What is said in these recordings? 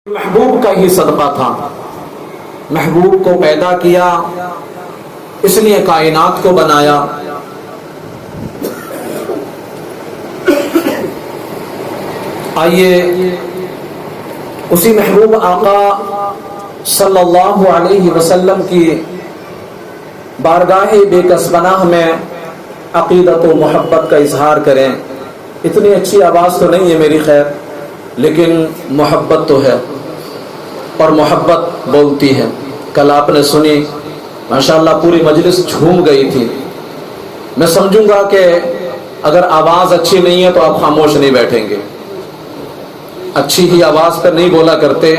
محبوب کا ہی صدقہ تھا. محبوب کو پیدا کیا، اس لیے کائنات کو بنایا. آئیے اسی محبوب آقا صلی اللہ علیہ وسلم کی بارگاہ بے کس پناہ میں عقیدت و محبت کا اظہار کریں. اتنی اچھی آواز تو نہیں ہے میری، خیر، لیکن محبت تو ہے اور محبت بولتی ہے. کل آپ نے سنی، ماشاءاللہ پوری مجلس جھوم گئی تھی. میں سمجھوں گا کہ اگر آواز اچھی نہیں ہے تو آپ خاموش نہیں بیٹھیں گے. اچھی ہی آواز پر نہیں بولا کرتے،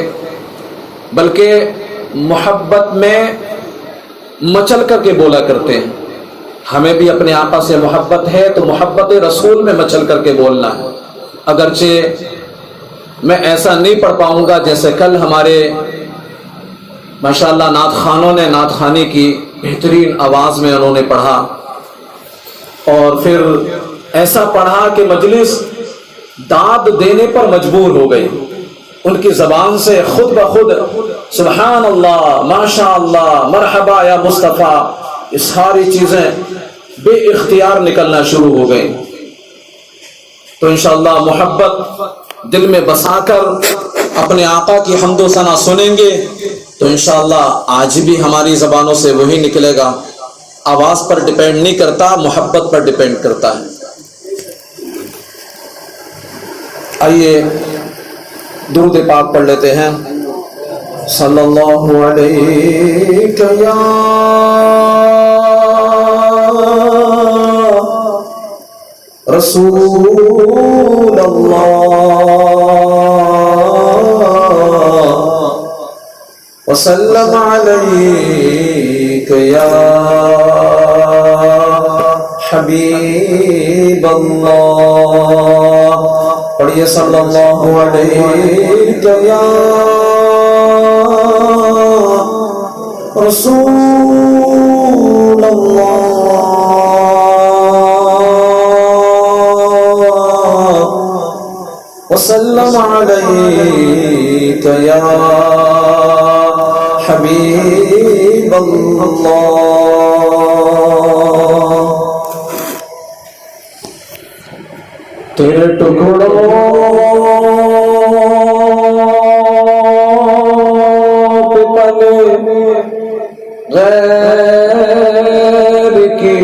بلکہ محبت میں مچل کر کے بولا کرتے ہیں. ہمیں بھی اپنے آقا سے محبت ہے تو محبت رسول میں مچل کر کے بولنا ہے. اگرچہ میں ایسا نہیں پڑھ پاؤں گا جیسے کل ہمارے ماشاءاللہ نعت خوانوں نے نعت خوانی کی بہترین آواز میں انہوں نے پڑھا، اور پھر ایسا پڑھا کہ مجلس داد دینے پر مجبور ہو گئی. ان کی زبان سے خود بخود سبحان اللہ، ماشاء اللہ، مرحبا یا مصطفیٰ، یہ ساری چیزیں بے اختیار نکلنا شروع ہو گئی. تو انشاءاللہ محبت دل میں بسا کر اپنے آقا کی حمد و ثنا سنیں گے تو انشاءاللہ آج بھی ہماری زبانوں سے وہی نکلے گا. آواز پر ڈیپینڈ نہیں کرتا، محبت پر ڈیپینڈ کرتا ہے. آئیے درود پاک پڑھ لیتے ہیں. صلی اللہ علیہ یا رسول اللہ وسلم علیک یا حبیب اللہ. پڑھیے صلی اللہ علیہ یا رسول اللہ وسلم علیک یا حبیب اللہ. تیرے ٹکڑوں پہ پلے غیر کی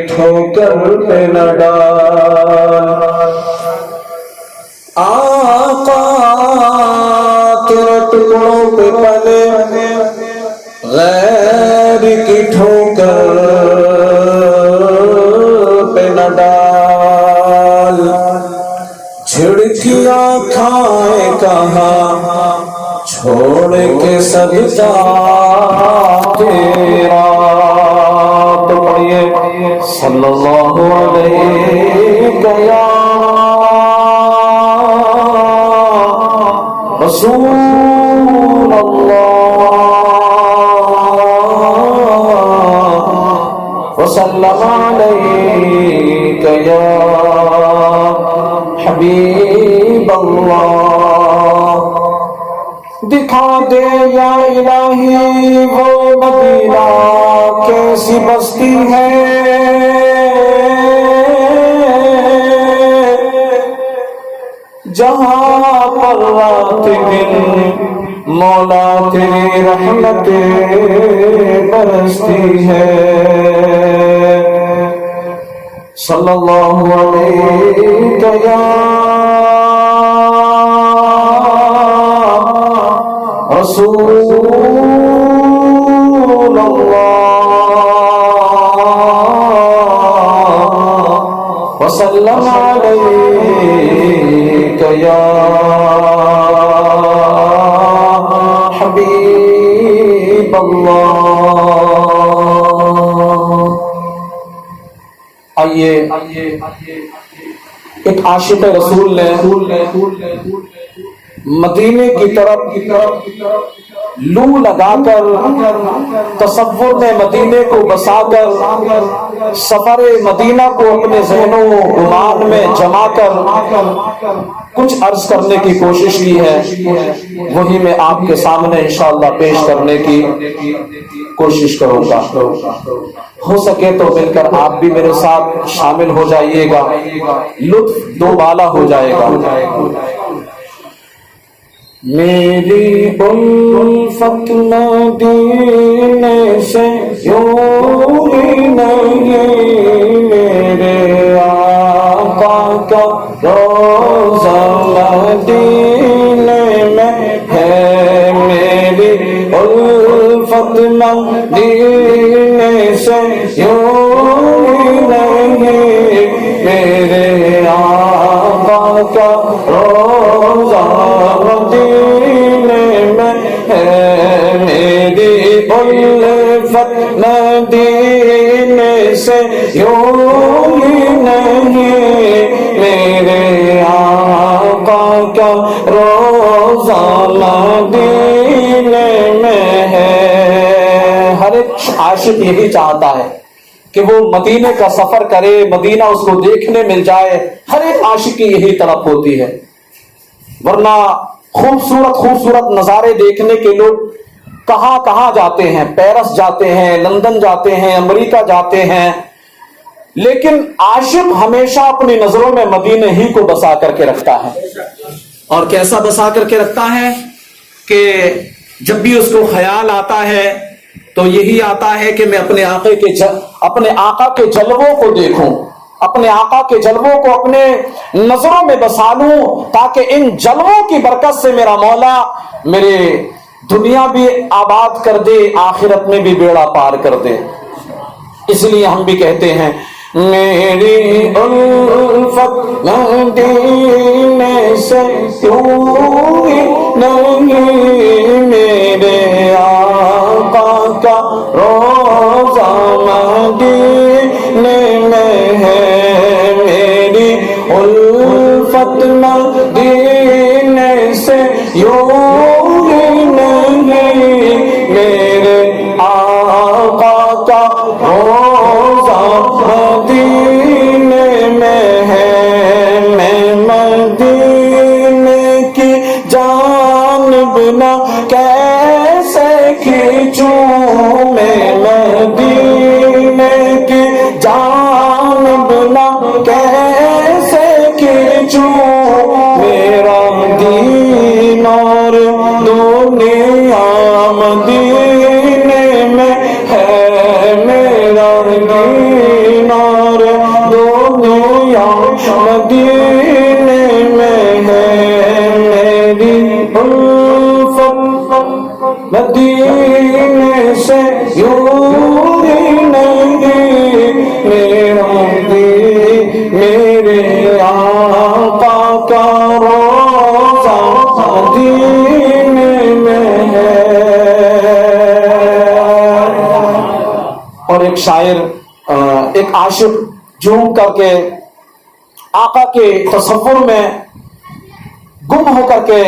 ٹھوکر پہ نہ ڈال. آقا تیرے ٹکڑوں پہ پلے غیر کی ٹھوکر پہ نہ ڈال. جھڑکیاں کھائے کہاں چھوڑ کے سجدہ تیرا. تو پڑھیے صلی اللہ علیہ یا رسول اللہ وسلم علیک یا حبیب اللہ. دکھا دے یا الہی وہ مدینہ کیسی بستی ہے جہاں پر رات دن مولا تیری رحمت برستی ہے. صلی اللہ علیہ یا رسول اللہ وسلم علیک یا حبیب اللہ. آئیے ایک عاشق رسول نے مدینے کی طرف لو لگا کر تصور میں مدینے کو بسا کر سفر مدینہ کو اپنے ذہن و گمان میں جما کر کچھ عرض کرنے کی کوشش کی ہے، وہی میں آپ کے سامنے انشاءاللہ پیش کرنے کی کوشش کروں گا۔ ہو سکے تو مل کر آپ بھی میرے ساتھ شامل ہو جائیے گا، لطف دو بالا ہو جائے گا۔ میری الفت مدینے سے یوں ہی نہیں، میرے آقا کا روضہ مدینے میں ہے، میری الفت مدینے سے یوں ہی نہیں، میرے آقا کا روضہ مدینے میں ہے، میری الفت مدینے سے یوں ہی نہیں، میرے آقا کا روضہ مدینے میں ہے۔ ہر ایک عاشق یہی چاہتا ہے کہ وہ مدینے کا سفر کرے، مدینہ اس کو دیکھنے مل جائے، ہر ایک عاشق کی یہی طلب ہوتی ہے۔ ورنہ خوبصورت خوبصورت نظارے دیکھنے کے لوگ کہاں کہاں جاتے ہیں، پیرس جاتے ہیں، لندن جاتے ہیں، امریکہ جاتے ہیں، لیکن عاشق ہمیشہ اپنی نظروں میں مدینے ہی کو بسا کر کے رکھتا ہے۔ اور کیسا بسا کر کے رکھتا ہے کہ جب بھی اس کو خیال آتا ہے تو یہی آتا ہے کہ میں اپنے آقا کے جلووں کو دیکھوں، اپنے آقا کے جلووں کو اپنے نظروں میں بسا لوں، تاکہ ان جلووں کی برکت سے میرا مولا میرے دنیا بھی آباد کر دے، آخرت میں بھی بیڑا پار کر دے۔ اس لیے ہم بھی کہتے ہیں میری الفت مدینے سے یوں ہی نہیں، میرے آقا کا روضہ مدینے میں ہے، میری الفت مدینے سے یوں ہی نہیں، میرے آقا کا روضہ مدینے میں ہے، میں مدینے کی جانب نہ کیسے کھینچوں، میں مدینے کی جانب نہ کیسے کھینچوں، میرا دین اور دنیا مدینے میں ہے، میرا دین اور دنیا مدینے میں ہے، میری الفت مدینے سے یوں ہی نہیں، میرا دین میرے آقا کا روضہ مدینے میں ہے۔ اور ایک شاعر، ایک عاشق جھوم کر کے آقا کے تصور میں گم ہو کر کے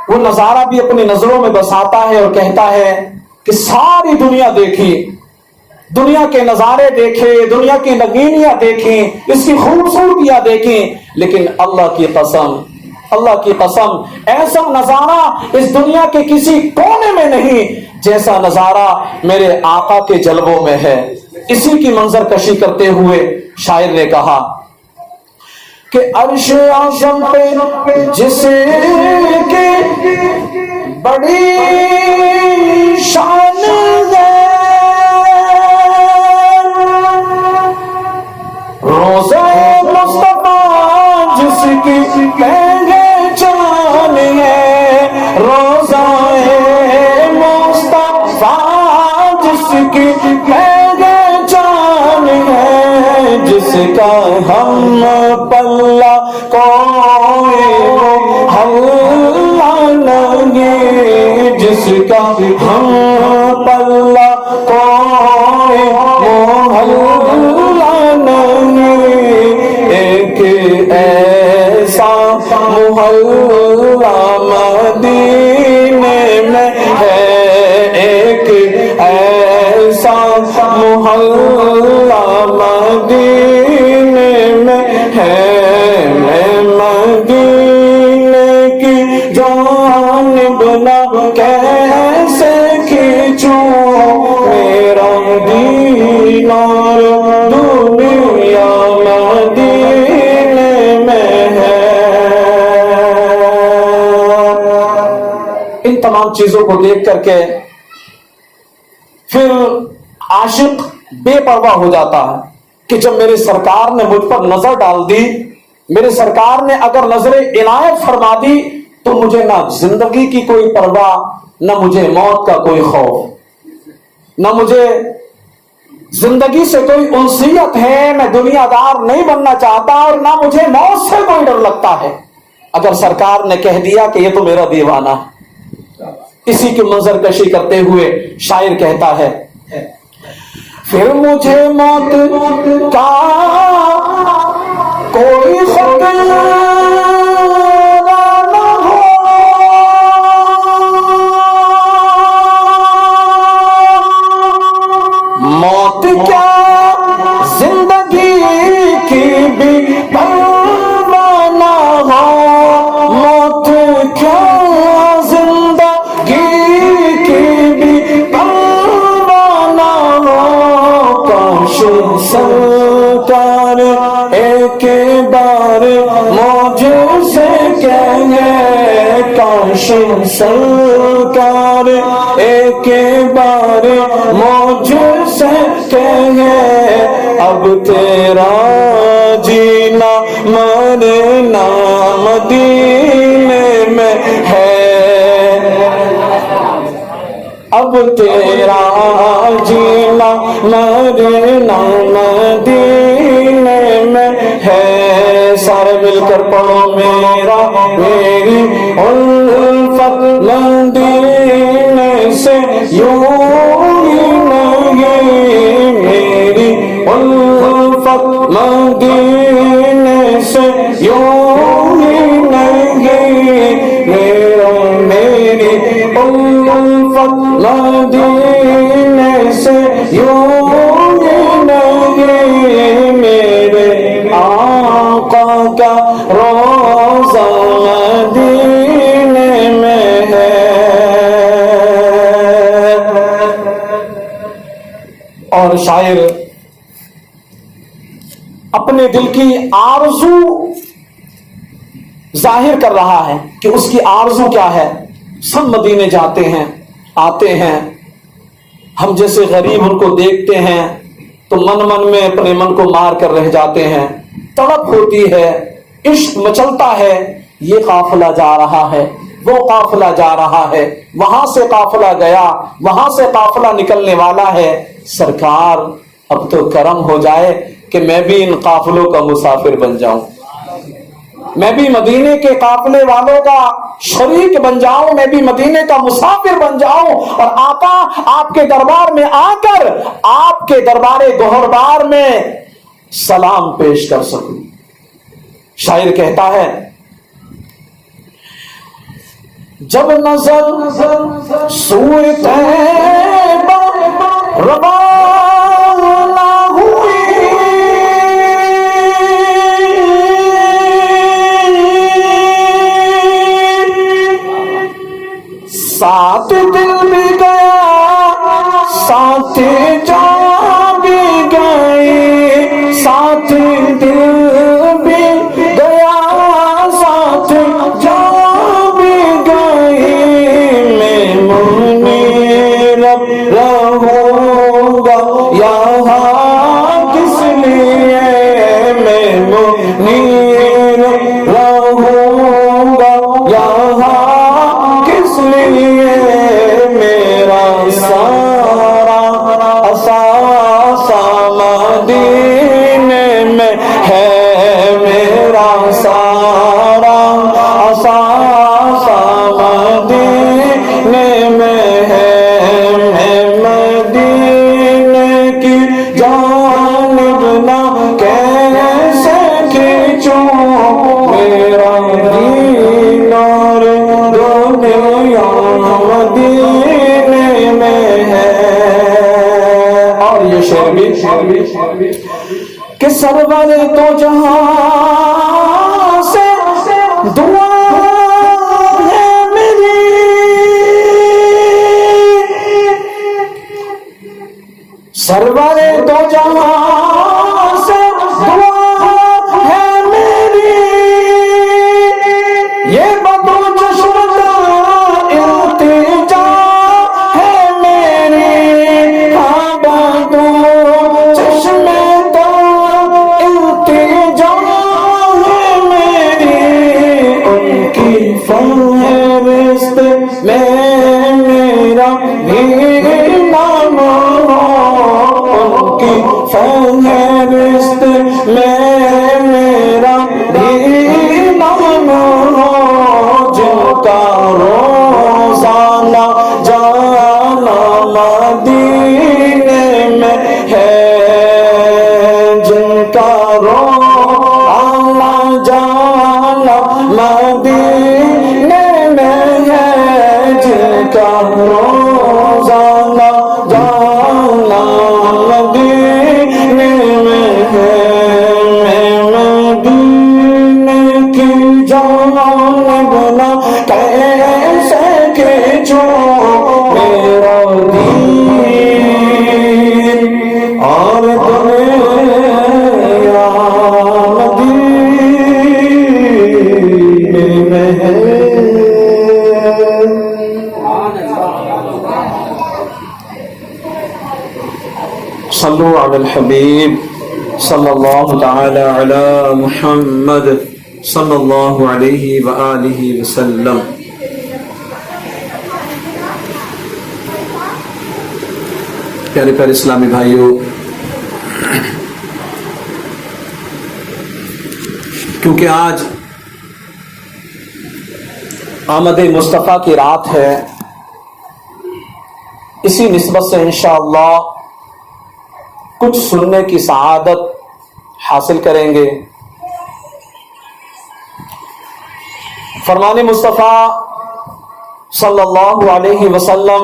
وہ نظارہ بھی اپنی نظروں میں بساتا ہے اور کہتا ہے کہ ساری دنیا دیکھی، دنیا کے نظارے دیکھے، دنیا کی نگینیاں دیکھیں، اس کی خوبصورتیاں دیکھیں، لیکن اللہ کی قسم ایسا نظارہ اس دنیا کے کسی کونے میں نہیں جیسا نظارہ میرے آقا کے جلووں میں ہے۔ اسی کی منظر کشی کرتے ہوئے شاعر نے کہا کہ عرش اعظم پہ جس کی بڑی شان ہے، روضہ مصطفیٰ جس کی پہچان ہے، روضہ مصطفیٰ جس کی پہچان ہے، جس کا ہم پلہ کوئی محلہ نہیں، جس کا ہم پلہ کوئی محلہ نہیں، ایک ایسا محلہ مدینے میں ہے، ایک ایسا محلہ جانب نہ کیسے کھینچوں میرا دینار دنیا مدینے میں ہے۔ ان تمام چیزوں کو دیکھ کر کے پھر عاشق بے پرواہ ہو جاتا ہے کہ جب میرے سرکار نے مجھ پر نظر ڈال دی، میرے سرکار نے اگر نظر عنایت فرما دی تو مجھے نہ زندگی کی کوئی پرواہ، نہ مجھے موت کا کوئی خوف، نہ مجھے زندگی سے کوئی انسیت ہے، میں دنیا دار نہیں بننا چاہتا اور نہ مجھے موت سے کوئی ڈر لگتا ہے۔ اگر سرکار نے کہہ دیا کہ یہ تو میرا دیوانہ ہے۔ اسی کی منظر کشی کرتے ہوئے شاعر کہتا ہے پھر مجھے موت کا کوئی خطرہ نہ ہو، موت کیا زندگی کی بھی پرواہ نہ ہو، موت کیا زندگی کی بھی پرواہ نہ ہو، کاش سرکار ایک بار مجھ سے کہے، کاش سرکار ایک بار مجھ سے کہے اب تیرا جینا مرنا مدینے میں ہے، اب تیرا جینا مرنا مدینے میں ہے۔ سارے مل کر پڑھو میرا میری الفت مدینے سے یوں ہی نہیں، میری الفت مدینے سے یوں ہی نہیں، میری الفت مدینے سے یوں ہی نہیں، میرے آقا کا روضہ مدینے میں ہے۔ اور شاعر اپنے دل کی آرزو ظاہر کر رہا ہے کہ اس کی آرزو کیا ہے۔ سب مدینے جاتے ہیں، آتے ہیں، ہم جیسے غریب ان کو دیکھتے ہیں تو من میں اپنے من کو مار کر رہ جاتے ہیں، تڑپ ہوتی ہے، عشق مچلتا ہے، یہ قافلہ جا رہا ہے، وہ قافلہ جا رہا ہے، وہاں سے قافلہ گیا، وہاں سے قافلہ نکلنے والا ہے، سرکار اب تو کرم ہو جائے کہ میں بھی ان قافلوں کا مسافر بن جاؤں، میں بھی مدینے کے قافلے والوں کا شریک بن جاؤں، میں بھی مدینے کا مسافر بن جاؤں اور آقا آپ کے دربار میں آ کر آپ کے دربار گوہربار میں سلام پیش کر سکوں۔ شاعر کہتا ہے جب نظر سوئے طیبہ روانہ ہوئی، ساتھ دل بھی گیا ساتھ جان بھی گئی، ساتھ دل بھی گیا ساتھ جان بھی گئی، میں منیر رہوں گا یہاں کس لیے، میں منیر رہوں گا یہاں کس لیے، میرا سارا اثاثہ مدینے میں ہے، میرا سارا اثاثہ مدینے میں ہے، میں مدینے کی جانب نہ کیسے کھینچوں میرا دینار دنیا مدینے میں ہے۔ اور یہ شعر بھی کہ سرور تو جہاں سے دعا ہے سرور دو جہاں سے دعا ہے میری، یہ بدو چشم کا التجا ہے میری، ہاں بدو چشم کا التجا ہے میری، ان کی فہرست میں میرا بھی نام ہو، ان کی فہرست میں میرا بھی نام ہو، جن کا روزانہ جانا مدینے میں ہے، جن کا روزانہ جانا مدینے میں ہے، جن کا روزانہ جانا مدینے میں ہے، میں مدینے کی جانب نہ کیسے کھینچوں میرا دین اور دنیا مدینے میں ہے۔ صلو علی الحبیب صلی اللہ تعالی علی محمد صلی اللہ علیہ وآلہ وسلم۔ پیارے پیارے اسلامی بھائیوں، کیونکہ آج آمد مصطفیٰ کی رات ہے، اسی نسبت سے انشاءاللہ کچھ سننے کی سعادت حاصل کریں گے۔ فرمان مصطفیٰ صلی اللہ علیہ وسلم،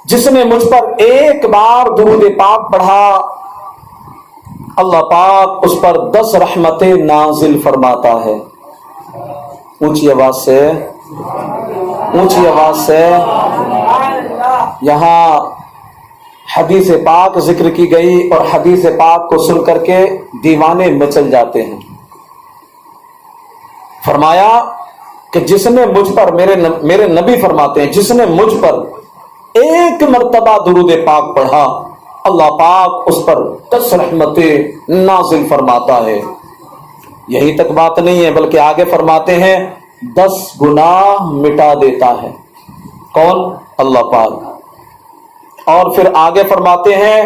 جس نے مجھ پر ایک بار درود پاک پڑھا، اللہ پاک اس پر 10 رحمتیں نازل فرماتا ہے۔ اونچی آواز سے یہاں حدیث پاک ذکر کی گئی اور حدیث پاک کو سن کر کے دیوانے مچل جاتے ہیں۔ فرمایا کہ جس نے مجھ پر، میرے نبی فرماتے ہیں، جس نے مجھ پر ایک مرتبہ درود پاک پڑھا، اللہ پاک اس پر 10 رحمتیں نازل فرماتا ہے۔ یہی تک بات نہیں ہے، بلکہ آگے فرماتے ہیں 10 گناہ مٹا دیتا ہے۔ کون؟ اللہ پاک۔ اور پھر آگے فرماتے ہیں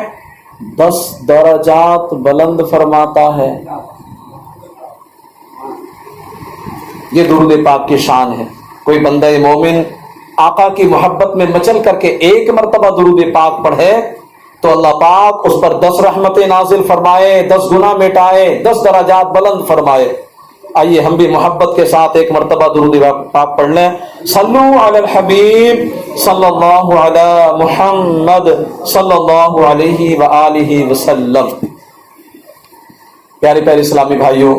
10 درجات بلند فرماتا ہے۔ یہ درود پاک کی شان ہے۔ کوئی بندہ مومن آقا کی محبت میں مچل کر کے ایک مرتبہ درود پاک پڑھے تو اللہ پاک اس پر 10 رحمتیں نازل فرمائے، 10 گناہ مٹائے، 10 درجات بلند فرمائے۔ آئیے ہم بھی محبت کے ساتھ ایک مرتبہ درود پاک پڑھ لیں۔ صلو علی الحبیب صلی اللہ علی محمد صلی اللہ علیہ وآلہ وسلم۔ پیارے پیارے اسلامی بھائیوں،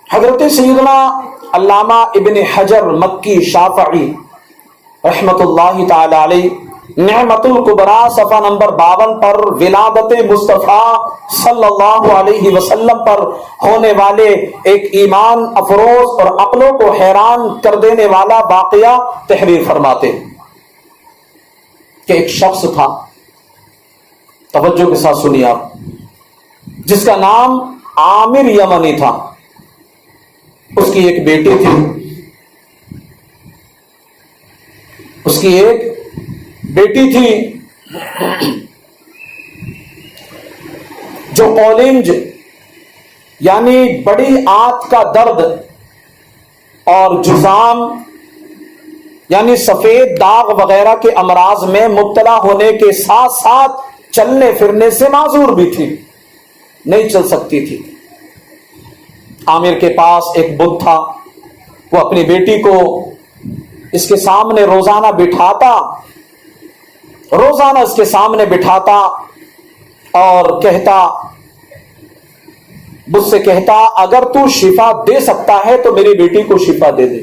حضرت سیدنا علامہ ابن حجر مکی شافعی رحمت اللہ تعالی علیہ نعمت الکبریٰ صفحہ نمبر 52 پر ولادت مصطفیٰ صلی اللہ علیہ وسلم پر ہونے والے ایک ایمان افروز اور عقلوں کو حیران کر دینے والا واقعہ تحریر فرماتے ہیں کہ ایک شخص تھا، توجہ کے ساتھ سنیے آپ، جس کا نام عامر یمنی تھا۔ اس کی ایک بیٹی تھی، جو قولنج یعنی بڑی آنت کا درد اور جذام یعنی سفید داغ وغیرہ کے امراض میں مبتلا ہونے کے ساتھ ساتھ چلنے پھرنے سے معذور بھی تھی، نہیں چل سکتی تھی۔ عامر کے پاس ایک بت تھا، وہ اپنی بیٹی کو اس کے سامنے روزانہ اس کے سامنے بٹھاتا اور کہتا، بت سے کہتا اگر تو شفا دے سکتا ہے تو میری بیٹی کو شفا دے دے۔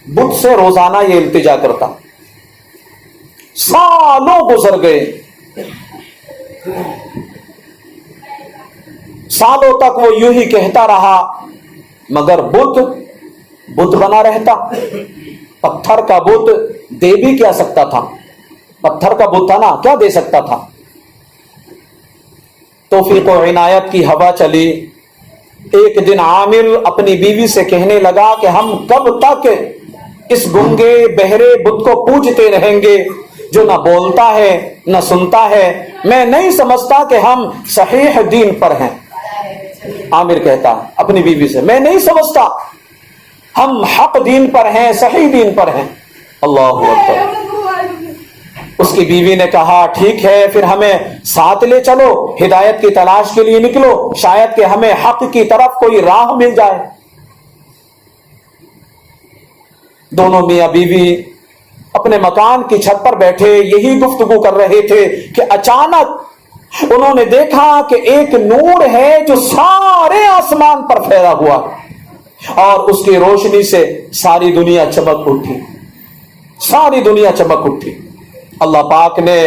بت سے روزانہ یہ التجا کرتا۔ سالوں گزر گئے، سالوں تک وہ یوں ہی کہتا رہا، مگر بت بنا رہتا۔ پتھر کا بت دے بھی کیا سکتا تھا؟ پتھر کا بت تھا نا، کیا دے سکتا تھا؟ توفیق و عنایت کی ہوا چلی۔ ایک دن عامر اپنی بیوی سے کہنے لگا کہ ہم کب تک اس گنگے بہرے بت کو پوجتے رہیں گے جو نہ بولتا ہے نہ سنتا ہے؟ میں نہیں سمجھتا کہ ہم صحیح دین پر ہیں۔ عامر کہتا اپنی بیوی سے، میں نہیں سمجھتا ہم حق دین پر ہیں، صحیح دین پر ہیں۔ اللہ اکبر۔ اس کی بیوی نے کہا ٹھیک ہے، پھر ہمیں ساتھ لے چلو، ہدایت کی تلاش کے لیے نکلو، شاید کہ ہمیں حق کی طرف کوئی راہ مل جائے۔ دونوں میاں بیوی اپنے مکان کی چھت پر بیٹھے یہی گفتگو کر رہے تھے کہ اچانک انہوں نے دیکھا کہ ایک نور ہے جو سارے آسمان پر پھیلا ہوا، اور اس کی روشنی سے ساری دنیا چمک اٹھی، ساری دنیا چمک اٹھی۔ اللہ پاک نے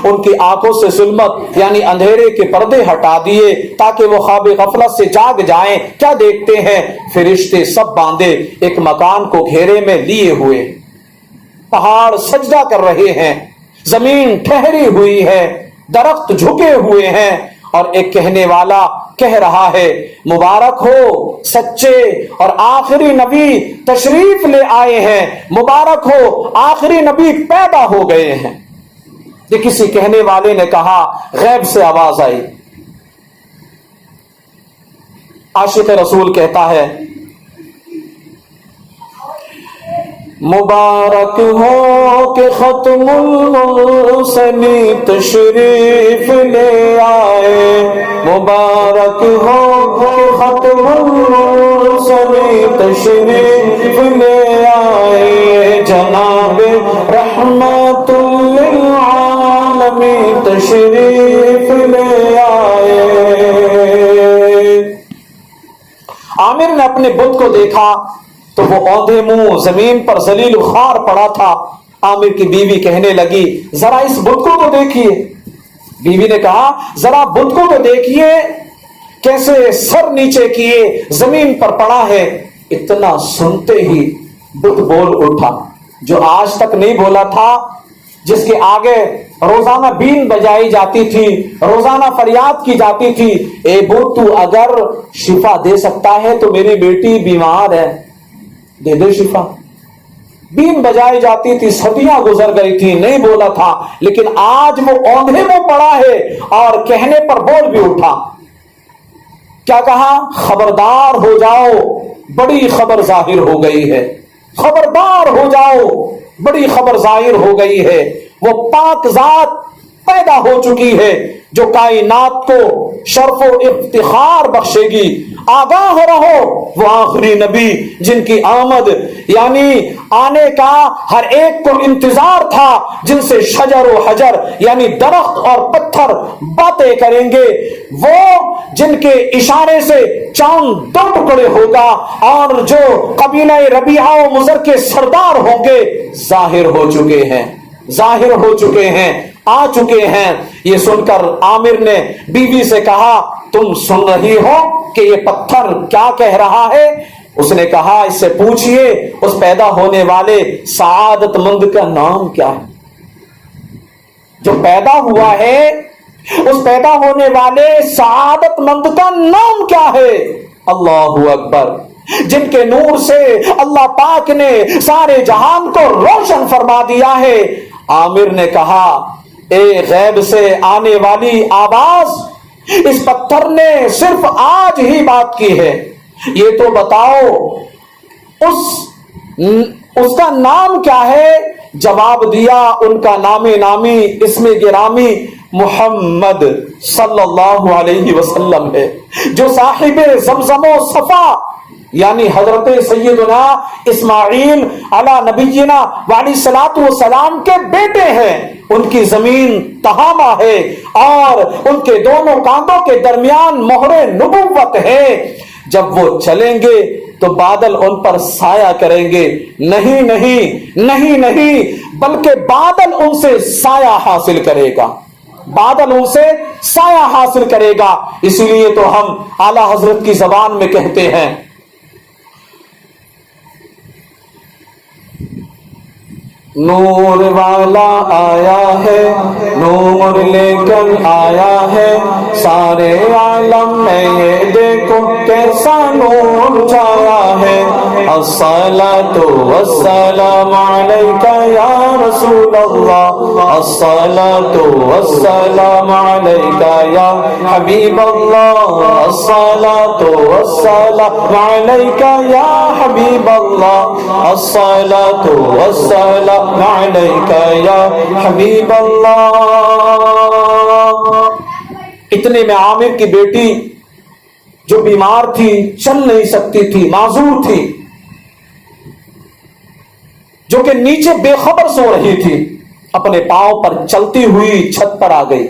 ان کی آنکھوں سے ظلمت یعنی اندھیرے کے پردے ہٹا دیے تاکہ وہ خواب غفلت سے جاگ جائیں۔ کیا دیکھتے ہیں؟ فرشتے سب باندھے ایک مکان کو گھیرے میں لیے ہوئے، پہاڑ سجدہ کر رہے ہیں، زمین ٹھہری ہوئی ہے، درخت جھکے ہوئے ہیں، اور ایک کہنے والا کہہ رہا ہے مبارک ہو سچے اور آخری نبی تشریف لے آئے ہیں، مبارک ہو آخری نبی پیدا ہو گئے ہیں۔ یہ کسی کہنے والے نے کہا، غیب سے آواز آئی۔ عاشق رسول کہتا ہے مبارک ہو کہ ختم المرسلی تشریف لے آئے، مبارک ہو کہ ختم المرسلی تشریف لے آئے، جناب رحمت للعالمین تشریف لے آئے۔ عامر نے اپنے بت کو دیکھا تو وہ اوندھے منہ زمین پر ذلیل و خوار پڑا تھا۔ عامر کی بیوی کہنے لگی ذرا اس بت کو تو دیکھیے۔ بیوی نے کہا ذرا بت کو تو دیکھیے، کیسے سر نیچے کیے زمین پر پڑا ہے۔ اتنا سنتے ہی بت بول اٹھا، جو آج تک نہیں بولا تھا، جس کے آگے روزانہ بین بجائی جاتی تھی، روزانہ فریاد کی جاتی تھی، اے بت تو اگر شفا دے سکتا ہے تو میری بیٹی بیمار ہے، دے دے شفا۔ بین بجائی جاتی تھی، صدیاں گزر گئی تھی، نہیں بولا تھا، لیکن آج وہ اوندھے میں پڑا ہے اور کہنے پر بول بھی اٹھا۔ کیا کہا؟ خبردار ہو جاؤ، بڑی خبر ظاہر ہو گئی ہے، خبردار ہو جاؤ، بڑی خبر ظاہر ہو گئی ہے۔ وہ پاک ذات پیدا ہو چکی ہے جو کائنات کو شرف و افتخار بخشے گی۔ آگاہ رہو، وہ آخری نبی جن کی آمد یعنی آنے کا ہر ایک کو انتظار تھا، جن سے شجر و حجر یعنی درخت اور پتھر باتیں کریں گے، وہ جن کے اشارے سے چاند دو ٹکڑے ہوگا، اور جو قبیلہ ربیعہ و مضر کے سردار ہوں گے، ظاہر ہو چکے ہیں، ظاہر ہو چکے ہیں، آ چکے ہیں۔ یہ سن کر عامر نے بیوی سے کہا تم سن رہی ہو کہ یہ پتھر کیا کہہ رہا ہے؟ اس نے کہا اس سے پوچھئے اس پیدا ہونے والے سعادت مند کا نام کیا ہے؟ جو پیدا ہوا ہے اس پیدا ہونے والے سعادت مند کا نام کیا ہے؟ اللہ اکبر، جن کے نور سے اللہ پاک نے سارے جہان کو روشن فرما دیا ہے۔ عامر نے کہا اے غیب سے آنے والی آواز، اس پتھر نے صرف آج ہی بات کی ہے، یہ تو بتاؤ اس کا نام کیا ہے؟ جواب دیا ان کا نام نامی اسم گرامی محمد صلی اللہ علیہ وسلم ہے، جو صاحب زمزم و صفا یعنی حضرت سیدنا اسماعیل علی نبینا وعلیہ الصلوۃ والسلام کے بیٹے ہیں۔ ان کی زمین تہامہ ہے اور ان کے دونوں کاندھوں کے درمیان مہر نبوت ہے۔ جب وہ چلیں گے تو بادل ان پر سایہ کریں گے. نہیں نہیں نہیں نہیں، بلکہ بادل ان سے سایہ حاصل کرے گا، بادل ان سے سایہ حاصل کرے گا. اسی لیے تو ہم اعلی حضرت کی زبان میں کہتے ہیں نور والا آیا ہے، نور لے کر آیا ہے، سارے عالم میں یہ دیکھو کیسا نور چھایا ہے. الصلاۃ والسلام علیک یا رسول اللہ، الصلاۃ والسلام علیک یا حبیب اللہ، الصلاۃ والسلام علیک یا حبیب اللہ، الصلاۃ والسلام علیک یا حبیب اللہ. اتنے میں عامر کی بیٹی جو بیمار تھی، چل نہیں سکتی تھی، معذور تھی، جو کہ نیچے بے خبر سو رہی تھی، اپنے پاؤں پر چلتی ہوئی چھت پر آ گئی.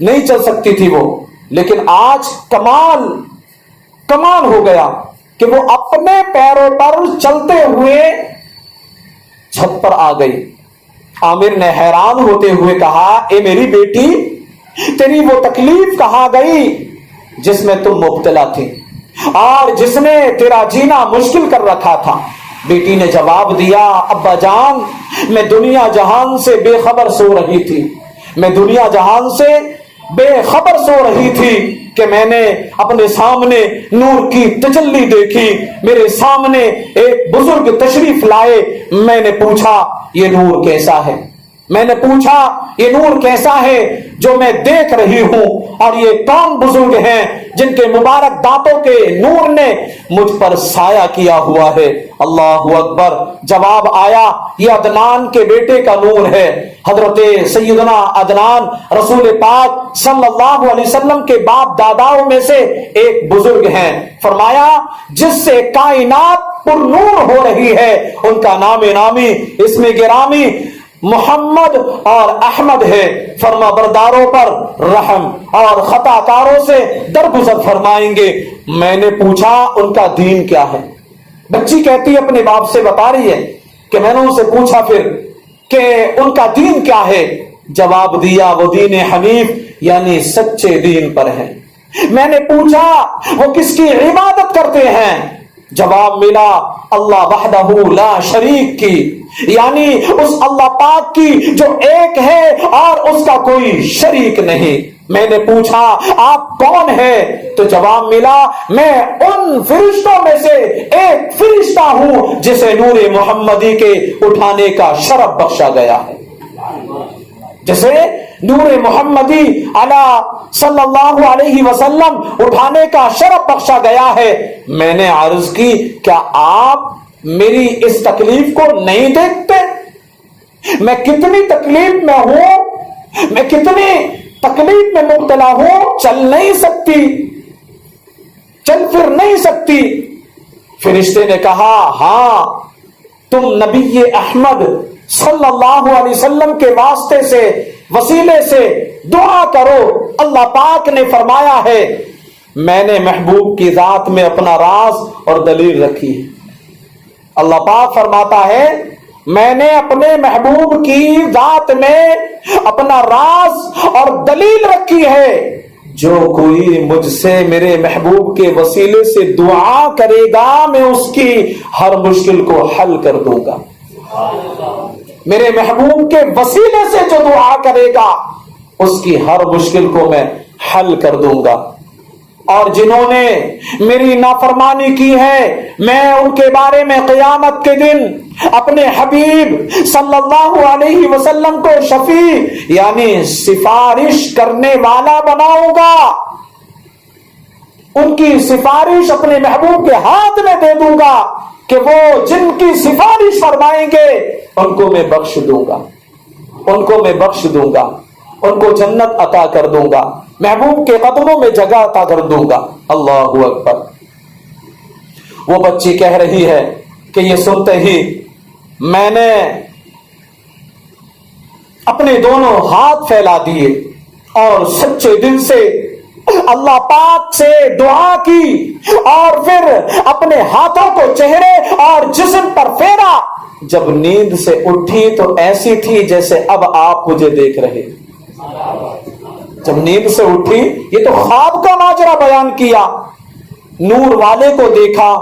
نہیں چل سکتی تھی وہ، لیکن آج کمال ہو گیا کہ وہ اپنے پیروں پر چلتے ہوئے چھت پر آ گئی. عامر نے حیران ہوتے ہوئے کہا اے میری بیٹی، تیری وہ تکلیف کہاں گئی جس میں تم مبتلا تھی اور جس نے تیرا جینا مشکل کر رکھا تھا؟ بیٹی نے جواب دیا ابا جان، میں دنیا جہان سے بے خبر سو رہی تھی، میں دنیا جہان سے بے خبر سو رہی تھی کہ میں نے اپنے سامنے نور کی تجلی دیکھی. میرے سامنے ایک بزرگ تشریف لائے. میں نے پوچھا یہ نور کیسا ہے، میں نے پوچھا یہ نور کیسا ہے جو میں دیکھ رہی ہوں، اور یہ کون بزرگ ہیں جن کے مبارک دانتوں کے نور نے مجھ پر سایہ کیا ہوا ہے؟ اللہ اکبر. جواب آیا یہ عدنان کے بیٹے کا نور ہے. حضرت سیدنا عدنان رسول پاک صلی اللہ علیہ وسلم کے باپ داداؤں میں سے ایک بزرگ ہیں. فرمایا جس سے کائنات پر نور ہو رہی ہے ان کا نام نامی اسم گرامی محمد اور احمد ہے. فرما برداروں پر رحم اور خطا کاروں سے درگزر فرمائیں گے. میں نے پوچھا ان کا دین کیا ہے؟ بچی کہتی اپنے باپ سے بتا رہی ہے کہ میں نے ان سے پوچھا پھر کہ ان کا دین کیا ہے؟ جواب دیا وہ دین حنیف یعنی سچے دین پر ہے. میں نے پوچھا وہ کس کی عبادت کرتے ہیں؟ جواب ملا اللہ وحدہ لا شریک کی، یعنی اس اللہ پاک کی جو ایک ہے اور اس کا کوئی شریک نہیں. میں نے پوچھا آپ کون ہیں؟ تو جواب ملا میں ان فرشتوں میں سے ایک فرشتہ ہوں جسے نور محمدی کے اٹھانے کا شرف بخشا گیا ہے، جسے نور محمدی علی صلی اللہ علیہ وسلم اٹھانے کا شرف بخشا گیا ہے. میں نے عرض کی کیا آپ میری اس تکلیف کو نہیں دیکھتے؟ میں کتنی تکلیف میں ہوں، میں کتنی تکلیف میں مبتلا ہوں، چل نہیں سکتی، چل پھر نہیں سکتی. فرشتے نے کہا ہاں تم نبی احمد صلی اللہ علیہ وسلم کے واسطے سے وسیلے سے دعا کرو. اللہ پاک نے فرمایا ہے میں نے محبوب کی ذات میں اپنا راز اور دلیل رکھی ہے. اللہ پاک فرماتا ہے میں نے اپنے محبوب کی ذات میں اپنا راز اور دلیل رکھی ہے. جو کوئی مجھ سے میرے محبوب کے وسیلے سے دعا کرے گا میں اس کی ہر مشکل کو حل کر دوں گا. میرے محبوب کے وسیلے سے جو دعا کرے گا اس کی ہر مشکل کو میں حل کر دوں گا. اور جنہوں نے میری نافرمانی کی ہے میں ان کے بارے میں قیامت کے دن اپنے حبیب صلی اللہ علیہ وسلم کو شفیع یعنی سفارش کرنے والا بناؤں گا. ان کی سفارش اپنے محبوب کے ہاتھ میں دے دوں گا کہ وہ جن کی سفارش فرمائیں گے ان کو میں بخش دوں گا، ان کو میں بخش دوں گا، ان کو جنت عطا کر دوں گا، محبوب کے قدموں میں جگہ عطا کر دوں گا. اللہ اکبر. وہ بچی کہہ رہی ہے کہ یہ سنتے ہی میں نے اپنے دونوں ہاتھ پھیلا دیے اور سچے دل سے اللہ پاک سے دعا کی اور پھر اپنے ہاتھوں کو چہرے اور جسم پر پھیرا. جب نیند سے اٹھی تو ایسی تھی جیسے اب آپ مجھے دیکھ رہے. جب نیند سے اٹھی, یہ تو خواب کا ماجرا بیان کیا, نور والے کو دیکھا,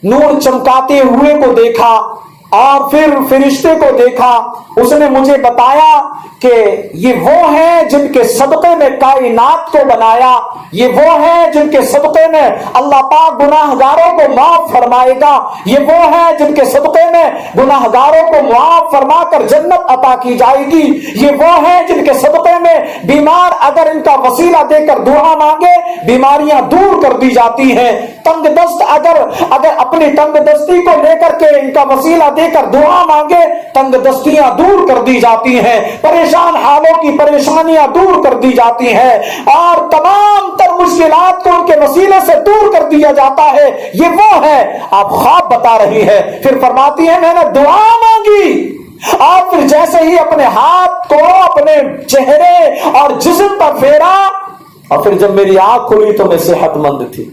نور چمکاتے ہوئے کو دیکھا اور پھر فرشتے کو دیکھا. اس نے مجھے بتایا کہ یہ وہ ہیں جن کے صدقے میں کائنات کو بنایا, یہ وہ ہیں جن کے صدقے میں اللہ پاک گناہگاروں کو معاف فرمائے گا, یہ وہ ہیں جن کے صدقے میں گناہگاروں کو معاف فرما کر جنت عطا کی جائے گی, یہ وہ ہیں جن کے صدقے میں بیمار اگر ان کا وسیلہ دے کر دعا مانگے بیماریاں دور کر دی جاتی ہیں, تنگ دست اگر اپنی تنگ دستی کو لے کر کے ان کا وسیلہ دے کر دعا مانگے تنگ دستیاں دور کر دی جاتی ہیں, پریشان حالوں کی پریشانیاں دور کر دی جاتی ہیں اور تمام تر مشکلات کو ان کے وسیلے سے دور کر دیا جاتا ہے. یہ وہ ہے. آپ خواب بتا رہی ہے, پھر فرماتی ہے میں نے دعا مانگی اور پھر جیسے ہی اپنے ہاتھ کو اپنے چہرے اور جسم پر پھیرا اور پھر جب میری آنکھ کھلی تو میں صحت مند تھی.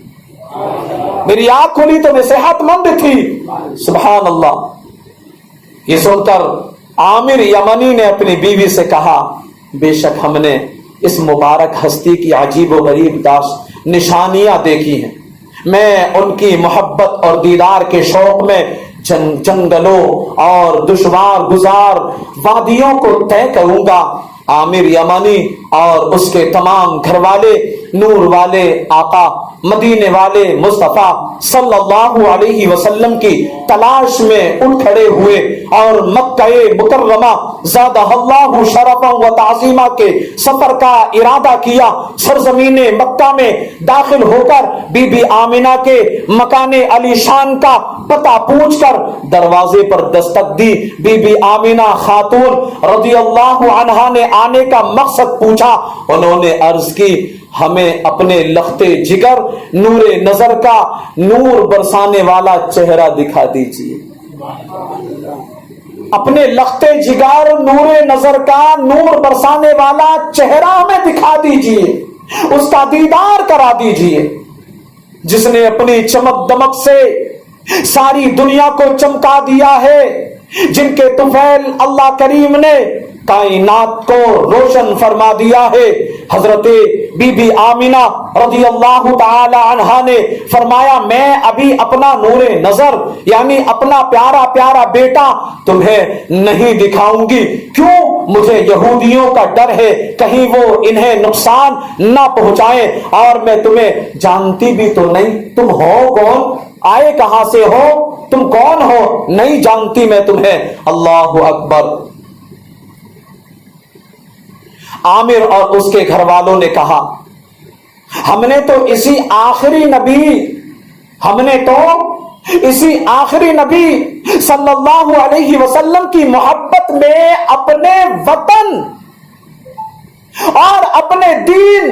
میری آنکھ کھلی تو میں صحت مند تھی. سبحان اللہ. یہ سن کر عامر یمنی نے اپنی بیوی سے کہا بے شک ہم نے اس مبارک ہستی کی عجیب و غریب نشانیاں دیکھی ہیں. میں ان کی محبت اور دیدار کے شوق میں جنگلوں اور دشوار گزار وادیوں کو طے کروں گا. عامر یمنی اور اس کے تمام گھر والے نور والے آقا مدینے والے مصطفیٰ صلی اللہ علیہ وسلم کی تلاش میں اٹھ کھڑے ہوئے اور مکہ مکرمہ زادہ اللہ شرفا و تعظیمہ کے سفر کا ارادہ کیا. سرزمین مکہ میں داخل ہو کر بی بی آمنہ کے مکان علی شان کا پتہ پوچھ کر دروازے پر دستک دی. بی بی آمنہ خاتون رضی اللہ عنہا نے آنے کا مقصد پوچھا. انہوں نے عرض کی ہمیں اپنے لخت جگر نور نظر کا نور برسانے والا چہرہ دکھا دیجیے. اپنے لخت جگر نور نظر کا نور برسانے والا چہرہ ہمیں دکھا دیجیے, اس کا دیدار کرا دیجیے جس نے اپنی چمک دمک سے ساری دنیا کو چمکا دیا ہے, جن کے طفیل اللہ کریم نے کائنات کو روشن فرما دیا ہے. حضرت بی بی آمنہ رضی اللہ تعالی عنہا نے فرمایا میں ابھی اپنا نور نظر یعنی اپنا پیارا پیارا بیٹا تمہیں نہیں دکھاؤں گی. کیوں؟ مجھے یہودیوں کا ڈر ہے کہیں وہ انہیں نقصان نہ پہنچائیں اور میں تمہیں جانتی بھی تو نہیں. تم ہو کون؟ آئے کہاں سے ہو؟ تم کون ہو؟ نہیں جانتی میں تمہیں. اللہ اکبر. عامر اور اس کے گھر والوں نے کہا ہم نے تو اسی آخری نبی صلی اللہ علیہ وسلم کی محبت میں اپنے وطن اور اپنے دین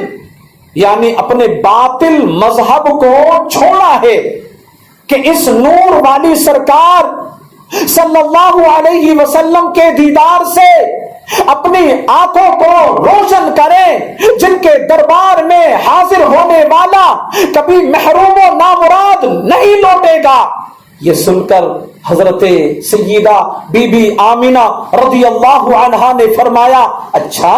یعنی اپنے باطل مذہب کو چھوڑا ہے کہ اس نور والی سرکار صلی اللہ علیہ وسلم کے دیدار سے اپنی آنکھوں کو روشن کریں, جن کے دربار میں حاضر ہونے والا کبھی محروم و نامراد نہیں لوٹے گا. یہ سن کر حضرت سیدہ بی بی آمنہ رضی اللہ عنہا نے فرمایا اچھا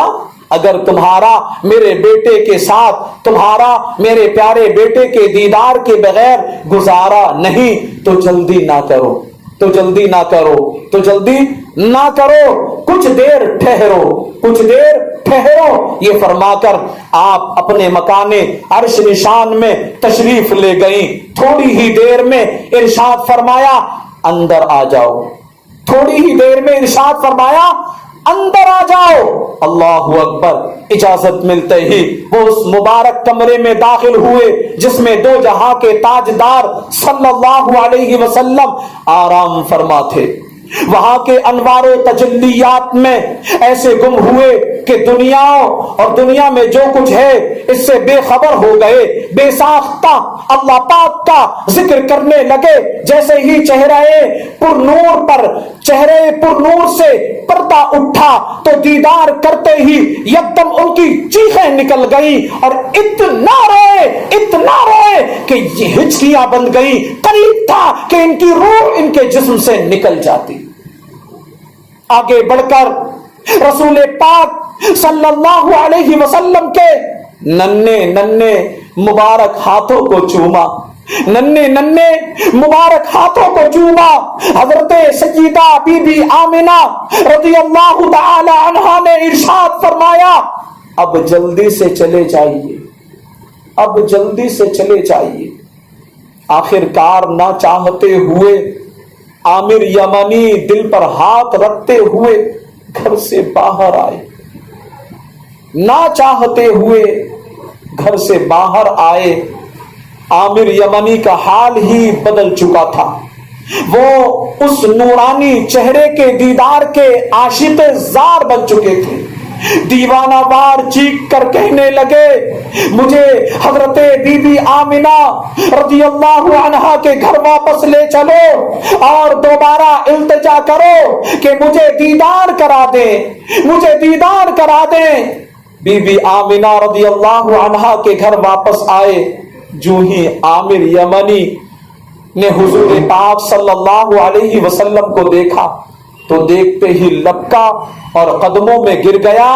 اگر تمہارا میرے بیٹے کے ساتھ تمہارا میرے پیارے بیٹے کے دیدار کے بغیر گزارا نہیں تو جلدی نہ کرو کچھ دیر ٹھہرو. یہ فرما کر آپ اپنے مکان عرش نشان میں تشریف لے گئیں. تھوڑی ہی دیر میں ارشاد فرمایا اندر آ جاؤ. اندر آ جاؤ. اللہ اکبر. اجازت ملتے ہی وہ اس مبارک کمرے میں داخل ہوئے جس میں دو جہاں کے تاجدار صلی اللہ علیہ وسلم آرام فرما تھے. وہاں کے انوار و تجلیات میں ایسے گم ہوئے کہ دنیا اور دنیا میں جو کچھ ہے اس سے بے خبر ہو گئے، بے ساختہ اللہ پاک کا ذکر کرنے لگے۔ جیسے ہی چہرے پر نور سے پردہ اٹھا تو دیدار کرتے ہی یکدم ان کی چیخیں نکل گئیں اور اتنا روئے کہ یہ ہچکیاں بن گئیں، قریب تھا کہ ان کی روح ان کے جسم سے نکل جاتی۔ آگے بڑھ کر رسول پاک صلی اللہ علیہ وسلم کے ننھے مبارک ہاتھوں کو چوما، مبارک ہاتھوں کو چوما۔ حضرت سیدہ بی بی آمنہ رضی اللہ تعالی عنہا نے ارشاد فرمایا، اب جلدی سے چلے جائیے۔ آخر کار نہ چاہتے ہوئے عامر یمنی دل پر ہاتھ رکھتے ہوئے گھر سے باہر آئے، نہ چاہتے ہوئے گھر سے باہر آئے۔ عامر یمنی کا حال ہی بدل چکا تھا، وہ اس نورانی چہرے کے دیدار کے عاشق زار بن چکے تھے۔ دیوانہ وار چیخ کر کہنے لگے، مجھے حضرت بی بی آمنہ رضی اللہ عنہا کے گھر واپس لے چلو اور دوبارہ التجا کرو کہ مجھے دیدار کرا دیں۔ بی بی آمنہ رضی اللہ عنہا کے گھر واپس آئے۔ جو ہی عامر یمنی نے حضور پاک صلی اللہ علیہ وسلم کو دیکھا تو دیکھتے ہی لپکا اور قدموں میں گر گیا،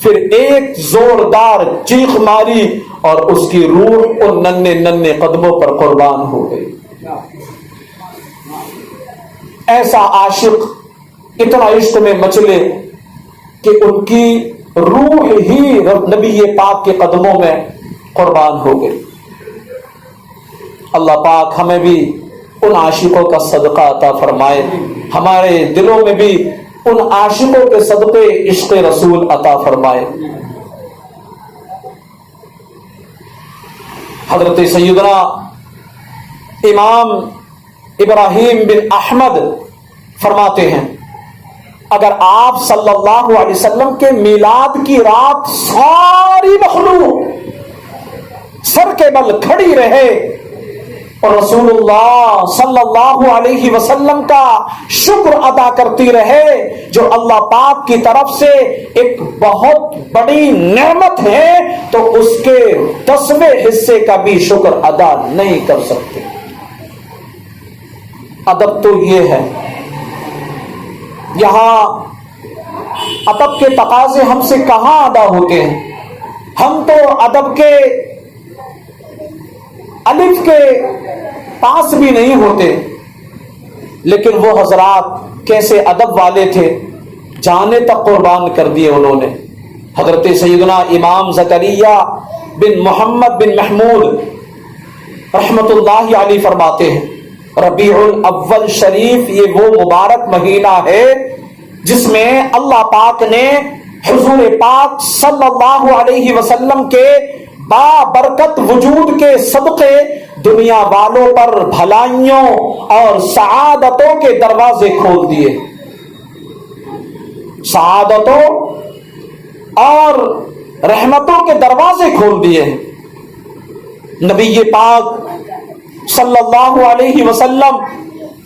پھر ایک زوردار چیخ ماری اور اس کی روح ان ننھے قدموں پر قربان ہو گئی۔ ایسا عاشق اتنا عشق میں مچلے کہ ان کی روح ہی نبی پاک کے قدموں میں قربان ہو گئی۔ اللہ پاک ہمیں بھی ان عاشقوں کا صدقہ عطا فرمائے، ہمارے دلوں میں بھی ان عاشقوں کے صدقے عشق رسول عطا فرمائے۔ حضرت سیدنا امام ابراہیم بن احمد فرماتے ہیں، اگر آپ صلی اللہ علیہ وسلم کے میلاد کی رات ساری مخلوق سر کے بل کھڑی رہے اور رسول اللہ صلی اللہ علیہ وسلم کا شکر ادا کرتی رہے، جو اللہ پاک کی طرف سے ایک بہت بڑی نعمت ہے، تو اس کے 10ویں حصے کا بھی شکر ادا نہیں کر سکتے۔ ادب تو یہ ہے، یہاں ادب کے تقاضے ہم سے کہاں ادا ہوتے ہیں؟ ہم تو ادب کے الف کے پاس بھی نہیں ہوتے، لیکن وہ حضرات کیسے ادب والے تھے، جانے تک قربان کر دیے انہوں نے۔ حضرت سیدنا امام زکریا بن محمد بن محمود رحمت اللہ علیہ فرماتے ہیں، ربیع الاول شریف یہ وہ مبارک مہینہ ہے جس میں اللہ پاک نے حضور پاک صلی اللہ علیہ وسلم کے بابرکت وجود کے صدقے دنیا والوں پر بھلائیوں اور سعادتوں کے دروازے کھول دیے، سعادتوں اور رحمتوں کے دروازے کھول دیے۔ نبی پاک صلی اللہ علیہ وسلم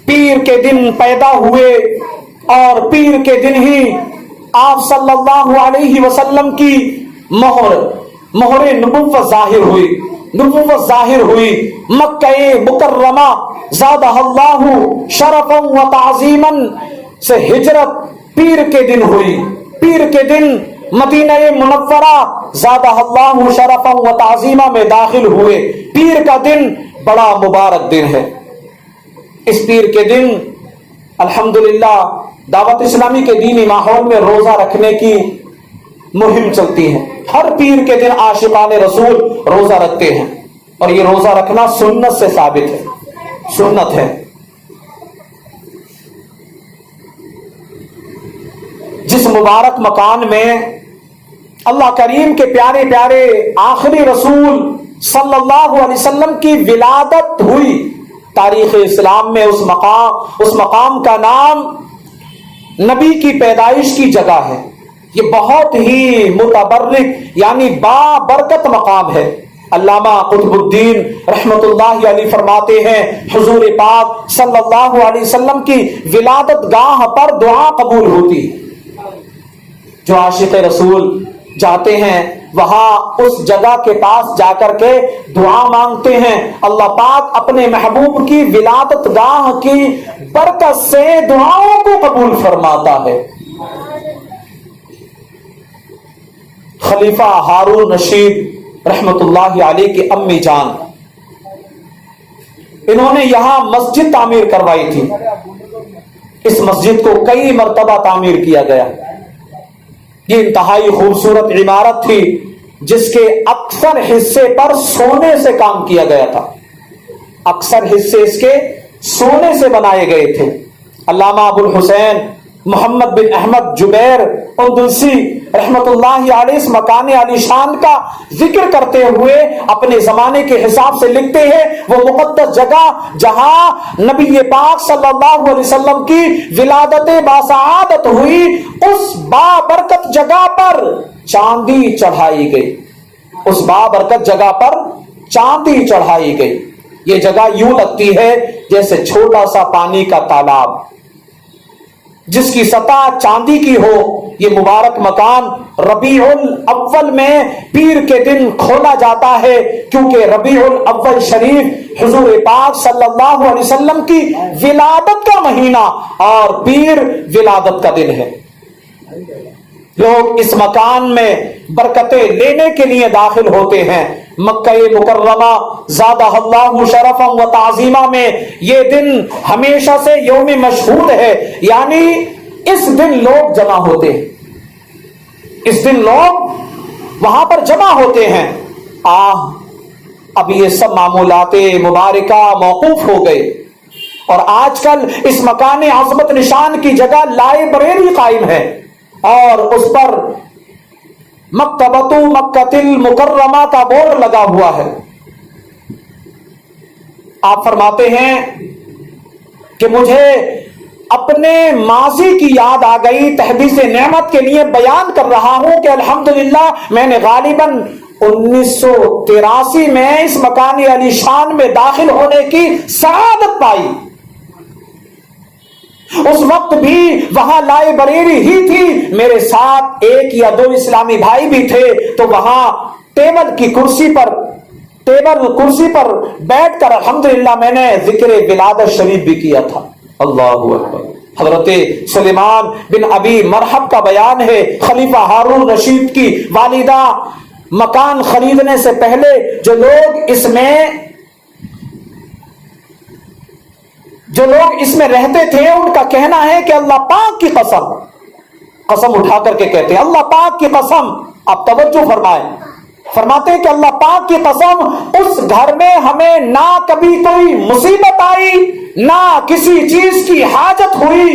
پیر کے دن پیدا ہوئے اور پیر کے دن ہی آپ صلی اللہ علیہ وسلم کی مہر نبوت ظاہر ہوئی۔ مکہ مکرمہ زادہ اللہ شرفا و تعظیما سے ہجرت پیر کے دن ہوئی، پیر کے دن مدینہ منورہ زادہ اللہ شرفا و تعظیما میں داخل ہوئے۔ پیر کا دن بڑا مبارک دن ہے۔ اس پیر کے دن الحمدللہ دعوت اسلامی کے دینی ماحول میں روزہ رکھنے کی مہم چلتی ہے۔ ہر پیر کے دن عاشقان رسول روزہ رکھتے ہیں، اور یہ روزہ رکھنا سنت سے ثابت ہے، سنت ہے۔ جس مبارک مکان میں اللہ کریم کے پیارے پیارے آخری رسول صلی اللہ علیہ وسلم کی ولادت ہوئی، تاریخ اسلام میں اس مقام کا نام نبی کی پیدائش کی جگہ ہے. یہ بہت ہی متبرک یعنی بابرکت مقام ہے. علامہ قطب الدین رحمت اللہ علیہ فرماتے ہیں حضور پاک صلی اللہ علیہ وسلم کی ولادت گاہ پر دعا قبول ہوتی. جو عاشق رسول جاتے ہیں وہاں اس جگہ کے پاس جا کر کے دعا مانگتے ہیں. اللہ پاک اپنے محبوب کی ولادت گاہ کی برکت سے دعاؤں کو قبول فرماتا ہے. خلیفہ ہارون رشید رحمت اللہ علیہ کی امی جان، انہوں نے یہاں مسجد تعمیر کروائی تھی. اس مسجد کو کئی مرتبہ تعمیر کیا گیا. یہ انتہائی خوبصورت عمارت تھی جس کے اکثر حصے پر سونے سے کام کیا گیا تھا. اکثر حصے اس کے سونے سے بنائے گئے تھے. علامہ ابو الحسین محمد بن احمد جبیر اندلسی رحمت اللہ علیہ اس مکان علی شان کا ذکر کرتے ہوئے اپنے زمانے کے حساب سے لکھتے ہیں وہ مقدس جگہ جہاں نبی پاک صلی اللہ علیہ وسلم کی ولادت باسعادت ہوئی، اس بابرکت جگہ پر چاندی چڑھائی گئی. اس بابرکت جگہ پر چاندی چڑھائی گئی. یہ جگہ یوں لگتی ہے جیسے چھوٹا سا پانی کا تالاب جس کی سطح چاندی کی ہو. یہ مبارک مکان ربیع الاول میں پیر کے دن کھولا جاتا ہے کیونکہ ربیع الاول شریف حضور پاک صلی اللہ علیہ وسلم کی ولادت کا مہینہ اور پیر ولادت کا دن ہے. لوگ اس مکان میں برکتیں لینے کے لیے داخل ہوتے ہیں. مکہ مکرمہ زادہ اللہ شرفا و تعظیمہ میں یہ دن ہمیشہ سے یوم مشہود ہے، یعنی اس دن لوگ جمع ہوتے ہیں. اس دن لوگ وہاں پر جمع ہوتے ہیں. اب یہ سب معمولات مبارکہ موقوف ہو گئے اور آج کل اس مکان عظمت نشان کی جگہ لائبریری قائم ہے اور اس پر مکتبۃ مکۃ المکرمہ کا بورڈ لگا ہوا ہے. آپ فرماتے ہیں کہ مجھے اپنے ماضی کی یاد آ گئی، تحدیث نعمت کے لیے بیان کر رہا ہوں کہ الحمدللہ میں نے غالباً 1983 میں اس مکان علی شان میں داخل ہونے کی سعادت پائی. اس وقت بھی وہاں لائبریری ہی تھی. میرے ساتھ ایک یا دو اسلامی بھائی بھی تھے تو وہاں ٹیبل کرسی پر بیٹھ کر الحمدللہ میں نے ذکر ولادت شریف بھی کیا تھا. اللہ اکبر. حضرت سلیمان بن ابی مرحب کا بیان ہے، خلیفہ ہارون رشید کی والدہ مکان خریدنے سے پہلے جو لوگ اس میں رہتے تھے ان کا کہنا ہے کہ اللہ پاک کی قسم اٹھا کر کے کہتے ہیں اللہ پاک کی قسم. آپ توجہ فرماتے ہیں کہ اللہ پاک کی قسم اس گھر میں ہمیں نہ کبھی کوئی مصیبت آئی نہ کسی چیز کی حاجت ہوئی.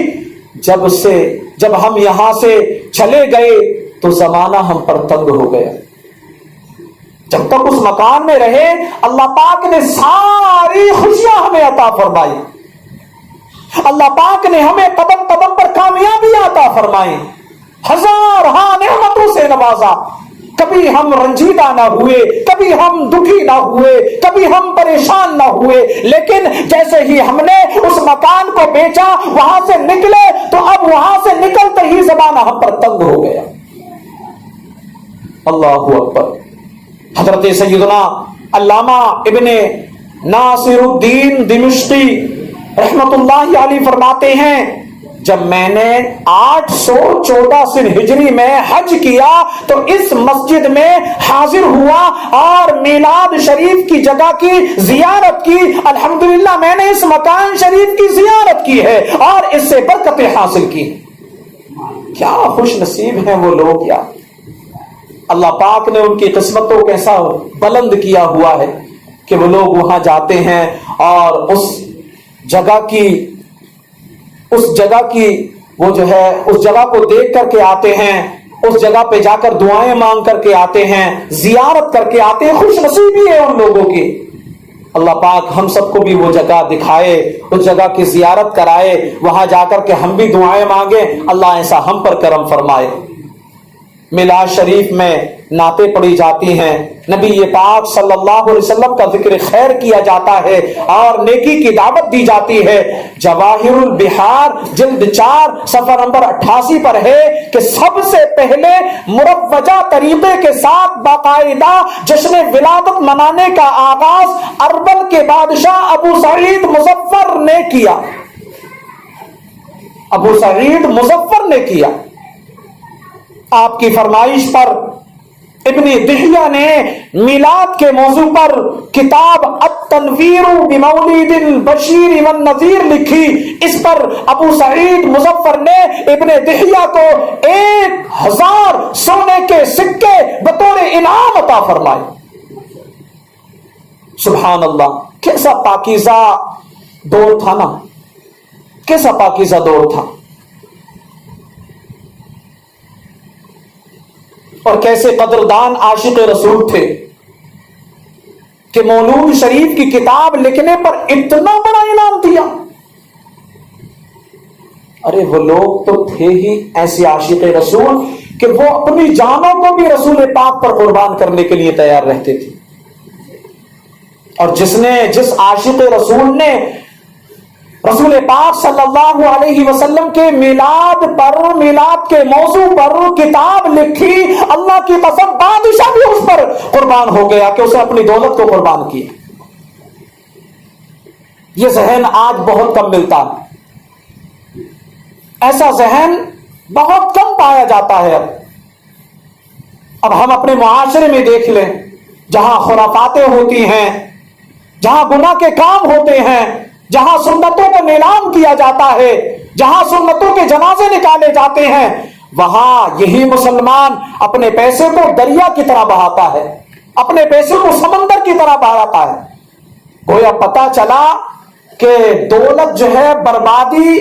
جب ہم یہاں سے چلے گئے تو زمانہ ہم پر تنگ ہو گیا. جب تک اس مکان میں رہے اللہ پاک نے ساری خوشیاں ہمیں عطا فرمائی. اللہ پاک نے ہمیں قدم قدم پر کامیابی عطا فرمائی، ہزار نعمتوں سے نوازا. کبھی ہم رنجیدہ نہ ہوئے، کبھی ہم دکھی نہ ہوئے، کبھی ہم پریشان نہ ہوئے. لیکن جیسے ہی ہم نے اس مکان کو بیچا وہاں سے نکلے تو اب وہاں سے نکلتے ہی زمانہ ہم پر تنگ ہو گیا. اللہ اکبر. حضرت سیدنا علامہ ابن ناصر الدین دمشقی رحمت اللہ علیہ فرماتے ہیں جب میں نے 814 سن ہجری میں حج کیا تو اس مسجد میں حاضر ہوا اور میلاد شریف کی جگہ کی زیارت کی. الحمدللہ میں نے اس مکان شریف کی زیارت کی ہے اور اس سے برکتیں حاصل کی. کیا خوش نصیب ہیں وہ لوگ. یا اللہ پاک نے ان کی قسمتوں کو ایسا بلند کیا ہوا ہے کہ وہ لوگ وہاں جاتے ہیں اور اس جگہ کی وہ جو ہے اس جگہ کو دیکھ کر کے آتے ہیں، اس جگہ پہ جا کر دعائیں مانگ کر کے آتے ہیں، زیارت کر کے آتے ہیں. خوش نصیبی ہے ان لوگوں کی. اللہ پاک ہم سب کو بھی وہ جگہ دکھائے، اس جگہ کی زیارت کرائے، وہاں جا کر کے ہم بھی دعائیں مانگیں، اللہ ایسا ہم پر کرم فرمائے۔ میلاد شریف میں نعتیں پڑھی جاتی ہیں، نبی پاک صلی اللہ علیہ وسلم کا ذکر خیر کیا جاتا ہے اور نیکی کی دعوت دی جاتی ہے۔ جواہر البحار جلد 4 صفحہ نمبر 88 پر ہے کہ سب سے پہلے مروجہ طریقے کے ساتھ باقاعدہ جشن ولادت منانے کا آغاز اربل کے بادشاہ ابو سعید مظفر نے کیا۔ ابو سعید مظفر نے کیا۔ آپ کی فرمائش پر ابن دحیہ نے میلاد کے موضوع پر کتاب التنویر بمولد البشیر والنذیر لکھی۔ اس پر ابو سعید مظفر نے ابن دحیہ کو 1000 سونے کے سکے بطور انعام عطا فرمائے۔ سبحان اللہ، کیسا پاکیزہ دور تھا نا، کیسا پاکیزہ دور تھا، اور کیسے قدردان عاشق رسول تھے کہ مولود شریف کی کتاب لکھنے پر اتنا بڑا انعام دیا۔ ارے وہ لوگ تو تھے ہی ایسے عاشق رسول کہ وہ اپنی جانوں کو بھی رسول پاک پر قربان کرنے کے لیے تیار رہتے تھے۔ اور جس عاشق رسول نے رسول پاک صلی اللہ علیہ وسلم کے میلاد کے موضوع پر کتاب لکھی، اللہ کی قسم بادشاہ بھی اس پر قربان ہو گیا کہ اسے اپنی دولت کو قربان کیا۔ یہ ذہن آج بہت کم ملتا ہے، ایسا ذہن بہت کم پایا جاتا ہے۔ اب ہم اپنے معاشرے میں دیکھ لیں، جہاں خرافاتیں ہوتی ہیں، جہاں گناہ کے کام ہوتے ہیں، جہاں سنتوں کو نیلام کیا جاتا ہے، جہاں سنتوں کے جنازے نکالے جاتے ہیں، وہاں یہی مسلمان اپنے پیسے کو دریا کی طرح بہاتا ہے، اپنے پیسے کو سمندر کی طرح بہاتا ہے۔ گویا پتا چلا کہ دولت جو ہے بربادی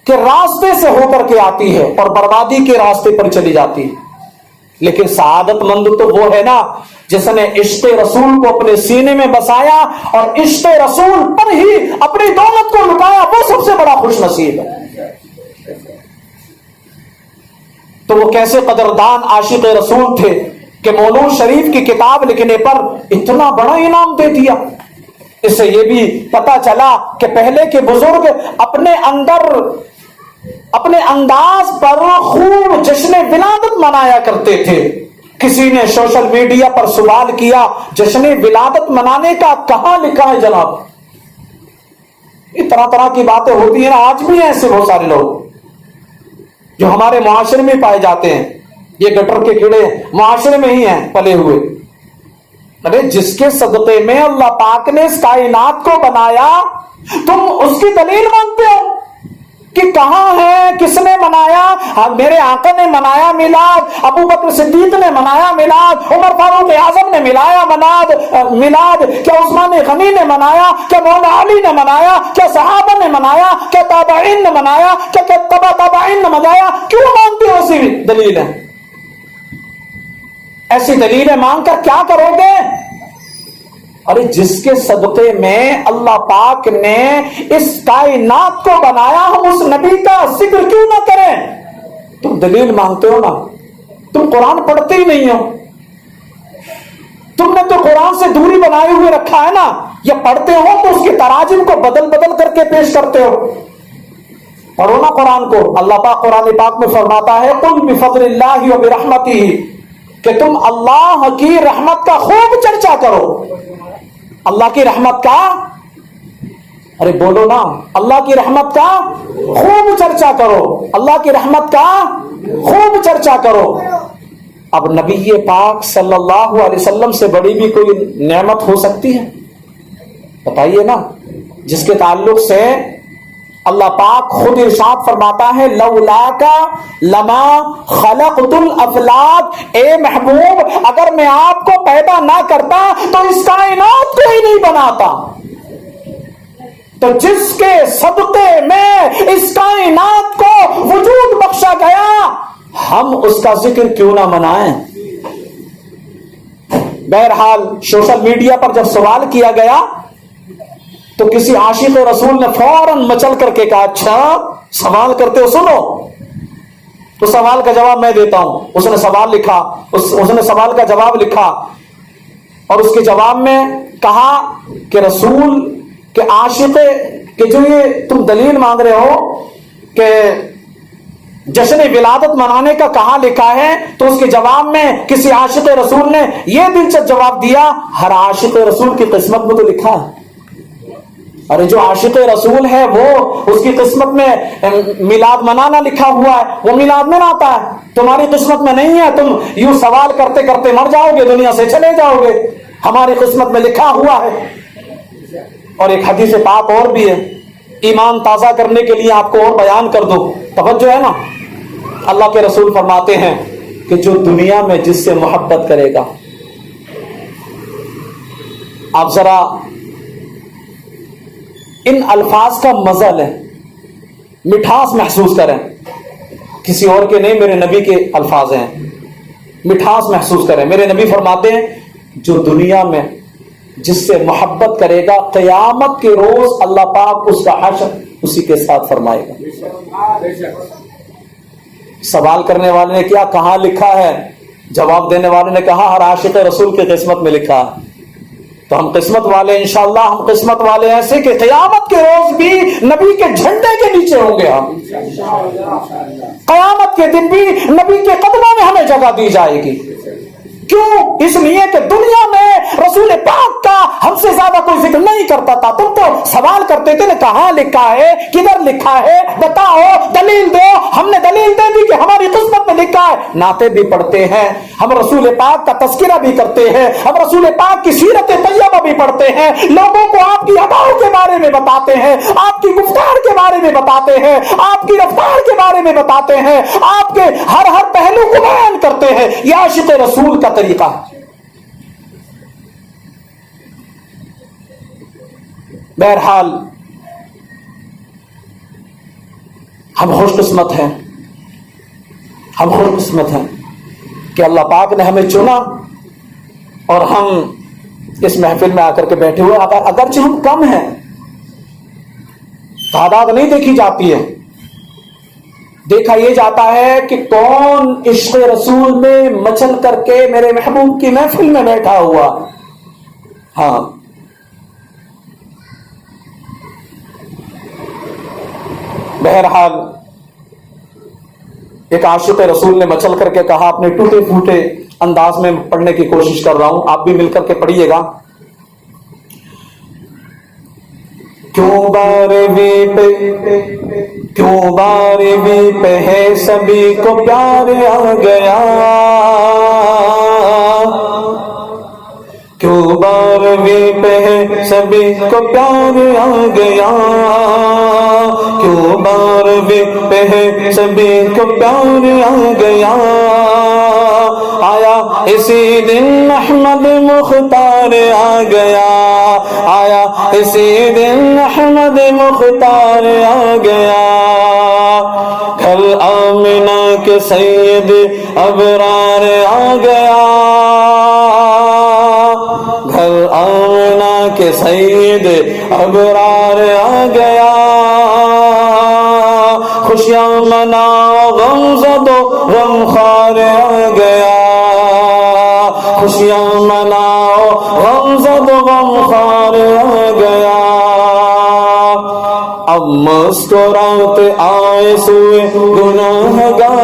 کے راستے سے ہو کر کے آتی ہے اور بربادی کے راستے پر چلی جاتی ہے۔ لیکن سعادت مند تو وہ ہے نا جس نے عشق رسول کو اپنے سینے میں بسایا اور عشق رسول پر ہی اپنی دولت کو لٹایا، وہ سب سے بڑا خوش نصیب ہے۔ تو وہ کیسے قدردان عاشق رسول تھے کہ مولود شریف کی کتاب لکھنے پر اتنا بڑا انعام دے دیا۔ اس سے یہ بھی پتا چلا کہ پہلے کے بزرگ اپنے انداز پر خوب جشن ولادت منایا کرتے تھے۔ کسی نے سوشل میڈیا پر سوال کیا، جشن ولادت منانے کا کہاں لکھا ہے جناب؟ یہ طرح طرح کی باتیں ہوتی ہیں، آج بھی ایسے بہت سارے لوگ جو ہمارے معاشرے میں پائے جاتے ہیں، یہ گٹر کے کیڑے معاشرے میں ہی ہیں پلے ہوئے۔ ارے جس کے صدقے میں اللہ پاک نے اس کائنات کو بنایا، تم اس کی دلیل مانگتے ہو کہ کہاں ہے، کس نے منایا؟ میرے آقا نے منایا میلاد، ابو بکر صدیق نے منایا میلاد، عمر فاروق اعظم نے ملایا میلاد، کیا عثمان غنی نے منایا؟ کیا مولا علی نے منایا؟ کیا صحابہ نے منایا؟ کیا تابعین نے منایا؟ کیا تبع تابعین نے منایا؟ کیوں مانگتے ہو ایسی دلیلیں؟ ایسی دلیلیں مانگ کر کیا کرو گے؟ ارے جس کے صدقے میں اللہ پاک نے اس کائنات کو بنایا، ہم اس نبی کا ذکر کیوں نہ کریں؟ تم دلیل مانگتے ہو نا، تم قرآن پڑھتے ہی نہیں ہو، تم نے تو قرآن سے دوری بنائے ہوئے رکھا ہے نا، یا پڑھتے ہو تو اس کے تراجم کو بدل کر کے پیش کرتے ہو۔ پڑھو نا قرآن کو۔ اللہ پاک قرآن پاک میں فرماتا ہے قل بفضل اللہ وبرحمتہ، کہ تم اللہ کی رحمت کا خوب چرچا کرو۔ اللہ کی رحمت کا، ارے بولو نا، اللہ کی رحمت کا خوب چرچا کرو، اللہ کی رحمت کا خوب چرچا کرو۔ اب نبی پاک صلی اللہ علیہ وسلم سے بڑی بھی کوئی نعمت ہو سکتی ہے؟ بتائیے نا، جس کے تعلق سے اللہ پاک خود ارشاد فرماتا ہے لولاک لما خلقت الافلاک، اے محبوب اگر میں آپ کو پیدا نہ کرتا تو اس کائنات کو ہی نہیں بناتا۔ تو جس کے صدقے میں اس کائنات کو وجود بخشا گیا، ہم اس کا ذکر کیوں نہ منائیں؟ بہرحال سوشل میڈیا پر جب سوال کیا گیا تو کسی عاشق رسول نے فوراً مچل کر کے کہا اچھا سوال کرتے ہو، سنو تو سوال کا جواب میں دیتا ہوں. اس نے سوال لکھا، اس نے سوال کا جواب لکھا اور اس کے جواب میں کہا کہ رسول کے عاشق کہ جو یہ تم دلیل مانگ رہے ہو کہ جشن ولادت منانے کا کہاں لکھا ہے، تو اس کے جواب میں کسی عاشق رسول نے یہ دلچسپ جواب دیا، ہر عاشق رسول کی قسمت میں تو لکھا ہے. ارے جو عاشق رسول ہے وہ اس کی قسمت میں میلاد منانا لکھا ہوا ہے، وہ میلاد مناتا ہے. تمہاری قسمت میں نہیں ہے، تم یوں سوال کرتے کرتے مر جاؤ گے، دنیا سے چلے جاؤ گے. ہماری قسمت میں لکھا ہوا ہے. اور ایک حدیث پاک اور بھی ہے، ایمان تازہ کرنے کے لیے آپ کو اور بیان کر دو، توجہ ہے نا. اللہ کے رسول فرماتے ہیں کہ جو دنیا میں جس سے محبت کرے گا، آپ ذرا ان الفاظ کا مزہ لیں، مٹھاس محسوس کریں. کسی اور کے نہیں، میرے نبی کے الفاظ ہیں. مٹھاس محسوس کریں. میرے نبی فرماتے ہیں جو دنیا میں جس سے محبت کرے گا، قیامت کے روز اللہ پاک اس کا حشر اسی کے ساتھ فرمائے گا. سوال کرنے والے نے کیا کہاں لکھا ہے، جواب دینے والے نے کہا ہر عاشق رسول کی قسمت میں لکھا ہے. تو ہم قسمت والے انشاءاللہ، ہم قسمت والے ایسے کہ قیامت کے روز بھی نبی کے جھنڈے کے نیچے ہوں گے. ہم قیامت کے دن بھی نبی کے قدموں میں ہمیں جگہ دی جائے گی. کیوں؟ اس لیے کہ دنیا میں رسول پاک کا ہم سے زیادہ کوئی ذکر نہیں کرتا تھا. تم تو سوال کرتے تھے نا کہاں لکھا ہے، کدھر لکھا ہے، بتاؤ، دلیل دو. ہم نے دلیل دے دی کہ ہماری قسمت میں لکھا ہے. نعتیں بھی پڑھتے ہیں ہم، رسول پاک کا تذکرہ بھی کرتے ہیں ہم، رسول پاک کی سیرت طیبہ بھی پڑھتے ہیں، لوگوں کو آپ کی اداؤں کے بارے میں بتاتے ہیں، آپ کی گفتار کے بارے میں بتاتے ہیں، آپ کی رفتار کے بارے میں بتاتے ہیں، آپ کے ہر پہلو کو بیان کرتے ہیں. یہ عاشق رسول کا طریقہ ہے. بہرحال ہم خوش قسمت ہیں، ہم خوش قسمت ہیں کہ اللہ پاک نے ہمیں چنا اور ہم اس محفل میں آ کر کے بیٹھے ہوئے. اگرچہ ہم کم ہیں، تعداد نہیں دیکھی جاتی ہے، دیکھا یہ جاتا ہے کہ کون عشق رسول میں مچل کر کے میرے محبوب کی محفل میں بیٹھا ہوا. ہاں بہرحال ایک عاشق رسول نے مچل کر کے کہا، اپنے ٹوٹے پھوٹے انداز میں پڑھنے کی کوشش کر رہا ہوں، آپ بھی مل کر کے پڑھیے گا. کیوں بارہویں پہ ہے سبھی کو پیار آ گیا، کیوں بارہویں پہ ہے سبھی کو پیار آ گیا، کیوں بارہویں پہ ہے سبھی کو پیار آ گیا. آیا اسی دن احمد مختار آ گیا، آیا اسی دن احمد مختار آ گیا. گھر آمنہ کے سید ابرار آ گیا، گھر آمنہ کے سید ابرار آ گیا. خوشیاں مناؤ غم زدو غم خوار آ گیا، خوشیاں مناؤ غم زدو غم خوار آ گیا. اب مسکراتے آئے سوئے گناہگار،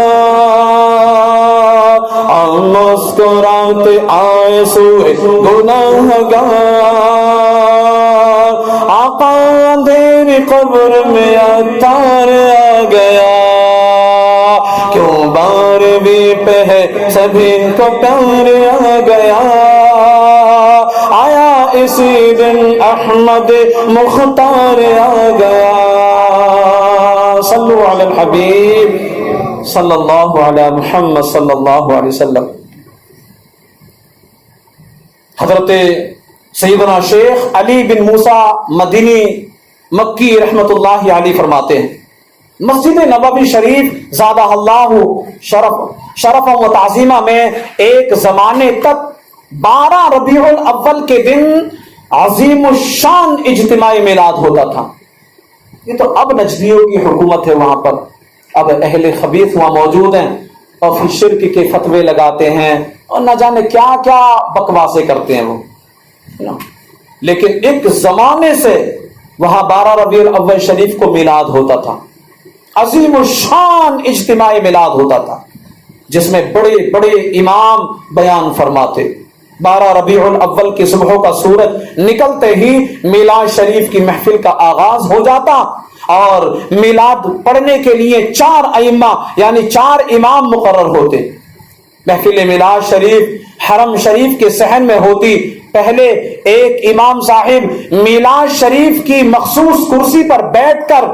اب مسکراتے آئے سوئے گناہگار. آقا اندھیری قبر میں عطار آ گیا، کیوں بارہویں پہ ہے سبھی کو پیار آ گیا. آیا اسی دن احمد مختار آ گیا. صلو علی الحبیب صلی اللہ علی محمد صلی اللہ علیہ وسلم. حضرت سیدنا شیخ علی بن موسیٰ مدنی مکی رحمت اللہ علیہ فرماتے ہیں، مسجد نبوی شریف زادہ اللہ شرف و تعظیمہ میں ایک زمانے تک 12 ربیع الاول کے دن عظیم الشان اجتماعی میلاد ہوتا تھا. یہ تو اب نجدیوں کی حکومت ہے وہاں پر، اب اہل خبیث وہاں موجود ہیں اور پھر شرک کے فتوے لگاتے ہیں اور نہ جانے کیا کیا بکواسے کرتے ہیں وہ. لیکن ایک زمانے سے وہاں 12 ربیع الاول شریف کو میلاد ہوتا تھا، عظیم الشان اجتماعی میلاد ہوتا تھا جس میں بڑے بڑے امام بیان فرماتے. 12 ربیع الاول کی صبح کا سورج نکلتے ہی میلاد شریف کی محفل کا آغاز ہو جاتا اور میلاد پڑھنے کے لیے 4 ائمہ یعنی 4 امام مقرر ہوتے. محفل میلاد شریف حرم شریف کے صحن میں ہوتی. پہلے ایک امام صاحب میلاد شریف کی مخصوص کرسی پر بیٹھ کر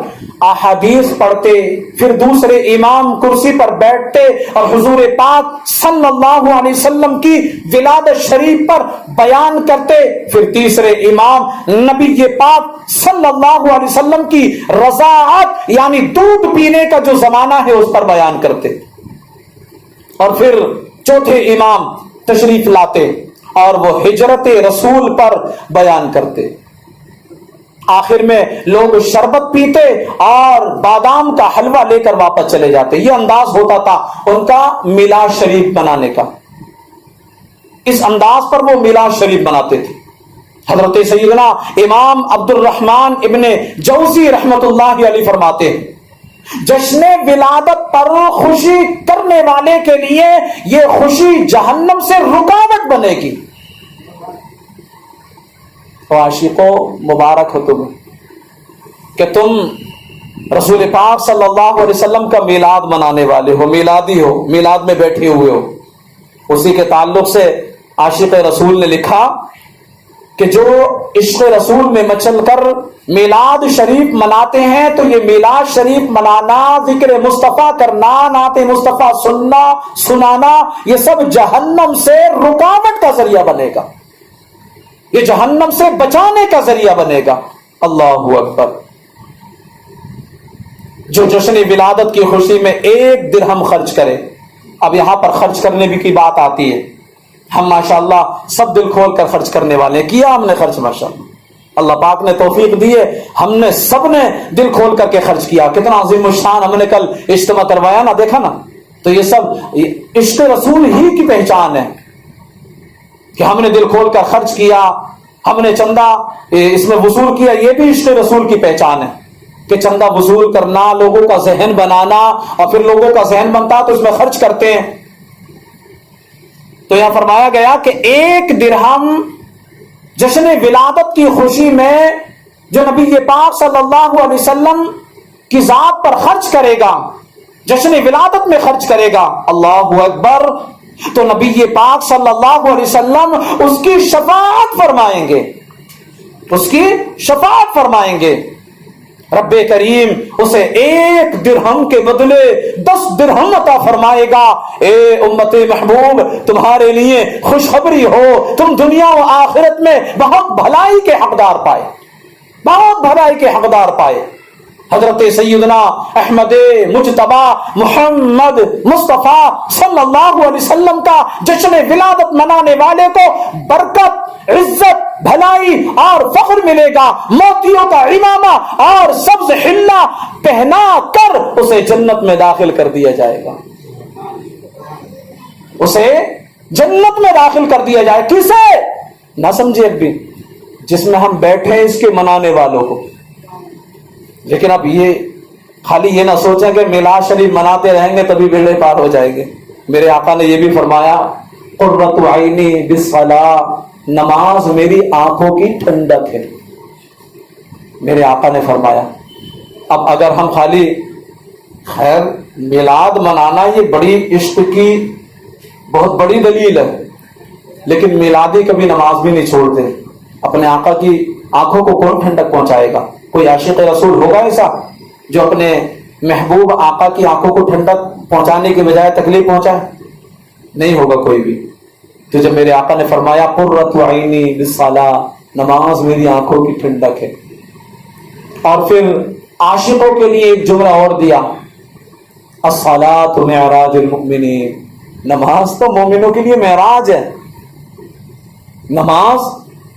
احادیث پڑھتے، پھر دوسرے امام کرسی پر بیٹھتے اور حضور پاک صلی اللہ علیہ وسلم کی ولادت شریف پر بیان کرتے، پھر تیسرے امام نبی پاک صلی اللہ علیہ وسلم کی رضاعت یعنی دودھ پینے کا جو زمانہ ہے اس پر بیان کرتے، اور پھر چوتھے امام تشریف لاتے اور وہ ہجرت رسول پر بیان کرتے. آخر میں لوگ شربت پیتے اور بادام کا حلوہ لے کر واپس چلے جاتے. یہ انداز ہوتا تھا ان کا میلاد شریف منانے کا. اس انداز پر وہ میلاد شریف مناتے تھے. حضرت سیدنا امام عبد الرحمن ابن جوزی رحمت اللہ علیہ فرماتے ہیں جشن ولادت پر خوشی کرنے والے کے لیے یہ خوشی جہنم سے رکاوٹ بنے گی. عاشقوں مبارک ہو تمہیں کہ تم رسول پاک صلی اللہ علیہ وسلم کا میلاد منانے والے ہو، میلادی ہو، میلاد میں بیٹھے ہوئے ہو. اسی کے تعلق سے عاشق رسول نے لکھا کہ جو عشق رسول میں مچل کر میلاد شریف مناتے ہیں تو یہ میلاد شریف منانا، ذکر مصطفیٰ کرنا، نعت مصطفیٰ سننا سنانا، یہ سب جہنم سے رکاوٹ کا ذریعہ بنے گا، یہ جہنم سے بچانے کا ذریعہ بنے گا. اللہ اکبر. جو جشن ولادت کی خوشی میں 1 درہم خرچ کرے. اب یہاں پر خرچ کرنے بھی کی بات آتی ہے. ہم ماشاءاللہ سب دل کھول کر خرچ کرنے والے ہیں، کیا ہم نے خرچ ماشاءاللہ، اللہ پاک نے توفیق دی ہے، ہم نے سب نے دل کھول کر کے خرچ کیا. کتنا عظیم الشان ہم نے کل اجتماع کروایا نا، دیکھا نا. تو یہ سب عشق رسول ہی کی پہچان ہے کہ ہم نے دل کھول کر خرچ کیا، ہم نے چندہ اس میں وصول کیا. یہ بھی عشق رسول کی پہچان ہے کہ چندہ وصول کرنا، لوگوں کا ذہن بنانا، اور پھر لوگوں کا ذہن بنتا تو اس میں خرچ کرتے ہیں. تو یہاں فرمایا گیا کہ 1 درہم جشن ولادت کی خوشی میں جو نبی پاک صلی اللہ علیہ وسلم کی ذات پر خرچ کرے گا، جشن ولادت میں خرچ کرے گا، اللہ اکبر، تو نبی پاک صلی اللہ علیہ وسلم اس کی شفاعت فرمائیں گے، اس کی شفاعت فرمائیں گے. رب کریم اسے 1 درہم کے بدلے 10 درہم عطا فرمائے گا. اے امت محبوب، تمہارے لیے خوشخبری ہو، تم دنیا و آخرت میں بہت بھلائی کے حقدار پائے، بہت بھلائی کے حقدار پائے. حضرت سیدنا احمد مجتبی محمد مصطفیٰ صلی اللہ علیہ وسلم کا جشن ولادت منانے والے کو برکت، عزت، بھلائی اور فخر ملے گا. موتیوں کا امامہ اور سبز حلہ پہنا کر اسے جنت میں داخل کر دیا جائے گا، اسے جنت میں داخل کر دیا جائے. کسے؟ نہ سمجھے اب بھی، جس میں ہم بیٹھے ہیں اس کے منانے والوں کو. لیکن اب یہ خالی یہ نہ سوچیں کہ میلاد شریف مناتے رہیں گے تبھی بیڑے پار ہو جائیں گے. میرے آقا نے یہ بھی فرمایا، قرۃ عینی بالصلاۃ، نماز میری آنکھوں کی ٹھنڈک ہے. میرے آقا نے فرمایا. اب اگر ہم خالی خیر میلاد منانا یہ بڑی عشق کی بہت بڑی دلیل ہے، لیکن میلادی کبھی نماز بھی نہیں چھوڑتے. اپنے آقا کی آنکھوں کو کون ٹھنڈک پہنچائے گا؟ کوئی عاشق رسول ہوگا ایسا جو اپنے محبوب آقا کی آنکھوں کو ٹھنڈک پہنچانے کے بجائے تکلیف پہنچائے؟ نہیں ہوگا کوئی بھی. تو جب میرے آقا نے فرمایا قرۃ عینی بالصلاۃ، نماز میری آنکھوں کی ٹھنڈک ہے، اور پھر عاشقوں کے لیے ایک جملہ اور دیا، الصلاۃ معراج المؤمنین، نماز تو مومنوں کے لیے معراج ہے. نماز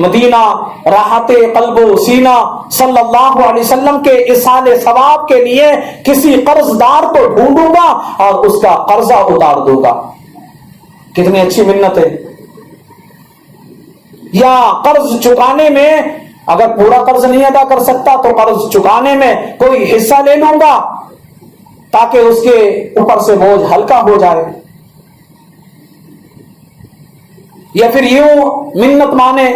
مدینہ راحت قلب و سینہ صلی اللہ علیہ وسلم کے ایصال ثواب کے لیے کسی قرض دار کو ڈھونڈوں گا اور اس کا قرضہ اتار دوں گا. کتنی اچھی منت ہے. یا قرض چکانے میں اگر پورا قرض نہیں ادا کر سکتا تو قرض چکانے میں کوئی حصہ لے لوں گا تاکہ اس کے اوپر سے بوجھ ہلکا ہو جائے. یا پھر یوں منت مانے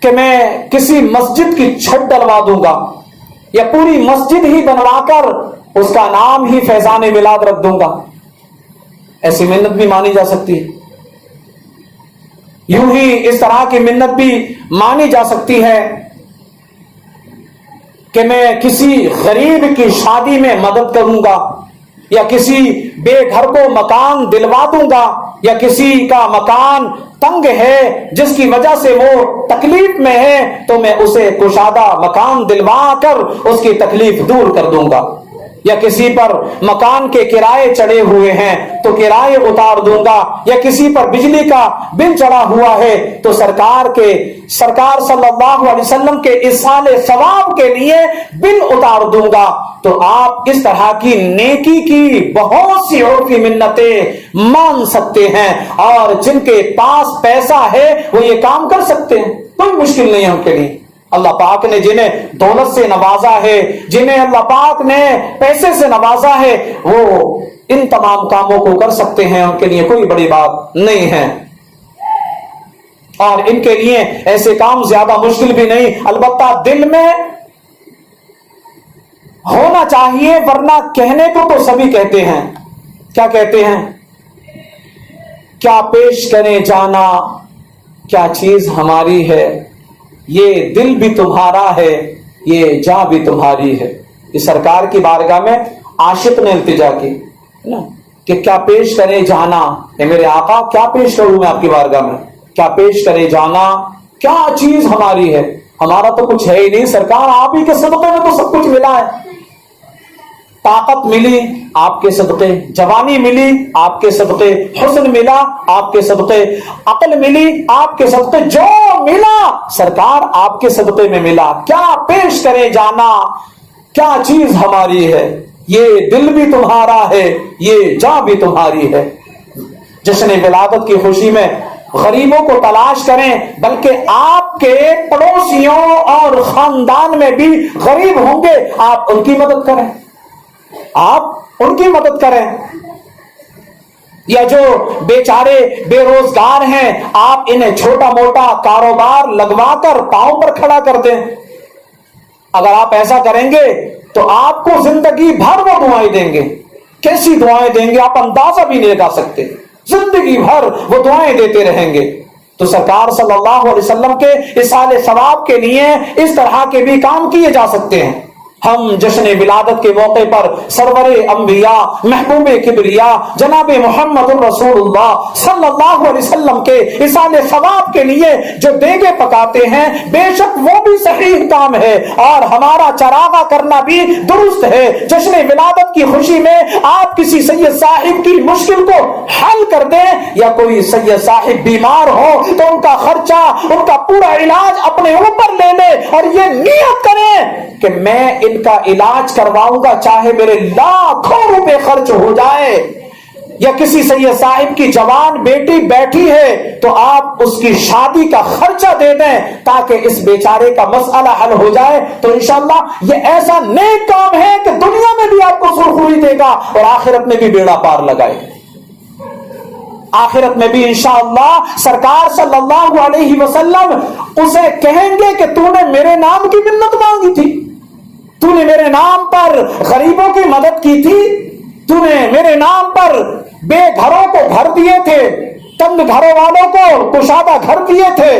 کہ میں کسی مسجد کی چھت ڈلوا دوں گا یا پوری مسجد ہی بنوا کر اس کا نام ہی فیضان میلاد رکھ دوں گا. ایسی منت بھی مانی جا سکتی ہے. یوں ہی اس طرح کی منت بھی مانی جا سکتی ہے کہ میں کسی غریب کی شادی میں مدد کروں گا یا کسی بے گھر کو مکان دلوا دوں گا یا کسی کا مکان تنگ ہے جس کی وجہ سے وہ تکلیف میں ہے تو میں اسے کشادہ مکان دلوا کر اس کی تکلیف دور کر دوں گا. یا کسی پر مکان کے کرائے چڑھے ہوئے ہیں تو کرائے اتار دوں گا یا کسی پر بجلی کا بل چڑھا ہوا ہے تو سرکار صلی اللہ علیہ وسلم کے ایصال ثواب کے لیے بل اتار دوں گا. تو آپ اس طرح کی نیکی کی بہت سی اور کی منتیں مان سکتے ہیں اور جن کے پاس پیسہ ہے وہ یہ کام کر سکتے ہیں. کوئی مشکل نہیں ہے ان کے لیے. اللہ پاک نے جنہیں دولت سے نوازا ہے, جنہیں اللہ پاک نے پیسے سے نوازا ہے, وہ ان تمام کاموں کو کر سکتے ہیں. ان کے لیے کوئی بڑی بات نہیں ہے اور ان کے لیے ایسے کام زیادہ مشکل بھی نہیں. البتہ دل میں ہونا چاہیے, ورنہ کہنے کو تو سبھی کہتے ہیں. کیا کہتے ہیں؟ کیا پیش کریں جانا, کیا چیز ہماری ہے, یہ دل بھی تمہارا ہے, یہ جاں بھی تمہاری ہے. اس سرکار کی بارگاہ میں عاشق نے التجا کی کہ کیا پیش کرے جانا, اے میرے آقا کیا پیش کروں میں آپ کی بارگاہ میں, کیا پیش کرے جانا, کیا چیز ہماری ہے, ہمارا تو کچھ ہے ہی نہیں سرکار, آپ ہی کے صدقے میں تو سب کچھ ملا ہے. طاقت ملی آپ کے صدقے, جوانی ملی آپ کے صدقے, حسن ملا آپ کے صدقے, عقل ملی آپ کے صدقے, جو ملا سرکار آپ کے صدقے میں ملا. کیا پیش کرے جانا, کیا چیز ہماری ہے, یہ دل بھی تمہارا ہے, یہ جاں بھی تمہاری ہے. جشن ولادت کی خوشی میں غریبوں کو تلاش کریں, بلکہ آپ کے پڑوسیوں اور خاندان میں بھی غریب ہوں گے, آپ ان کی مدد کریں, آپ ان کی مدد کریں. یا جو بیچارے بے روزگار ہیں آپ انہیں چھوٹا موٹا کاروبار لگوا کر پاؤں پر کھڑا کر دیں. اگر آپ ایسا کریں گے تو آپ کو زندگی بھر وہ دعائیں دیں گے. کیسی دعائیں دیں گے آپ اندازہ بھی نہیں لگا سکتے. زندگی بھر وہ دعائیں دیتے رہیں گے. تو سرکار صلی اللہ علیہ وسلم کے ایصال ثواب کے لیے اس طرح کے بھی کام کیے جا سکتے ہیں. ہم جشن ولادت کے موقع پر سرور انبیاء محبوب کبریا جناب محمد رسول اللہ صلی اللہ علیہ وسلم کے ایصال ثواب کے لیے جو دیگیں پکاتے ہیں, بے شک وہ بھی صحیح کام ہے اور ہمارا چراغا کرنا بھی درست ہے. جشن ولادت کی خوشی میں آپ کسی سید صاحب کی مشکل کو حل کر دیں, یا کوئی سید صاحب بیمار ہو تو ان کا خرچہ, ان کا پورا علاج اپنے اوپر لے لے اور یہ نیت کریں کہ میں ان کا علاج کرواؤں گا چاہے میرے لاکھوں روپے خرچ ہو جائے. یا کسی سید صاحب کی جوان بیٹی بیٹھی ہے تو آپ اس کی شادی کا خرچہ دے دیں تاکہ اس بیچارے کا مسئلہ حل ہو جائے. تو انشاءاللہ یہ ایسا نیک کام ہے کہ دنیا میں بھی آپ کو سرخروئی دے گا اور آخرت میں بھی بیڑا پار لگائے گا. آخرت میں بھی انشاءاللہ سرکار صلی اللہ علیہ وسلم اسے کہیں گے کہ تو نے میرے نام کی منت مانگی تھی, تو نے میرے نام پر غریبوں کی مدد کی تھی, تو نے میرے نام پر بے گھروں کو گھر دیے تھے, تنگ گھروں والوں کو کشادہ گھر دیے تھے,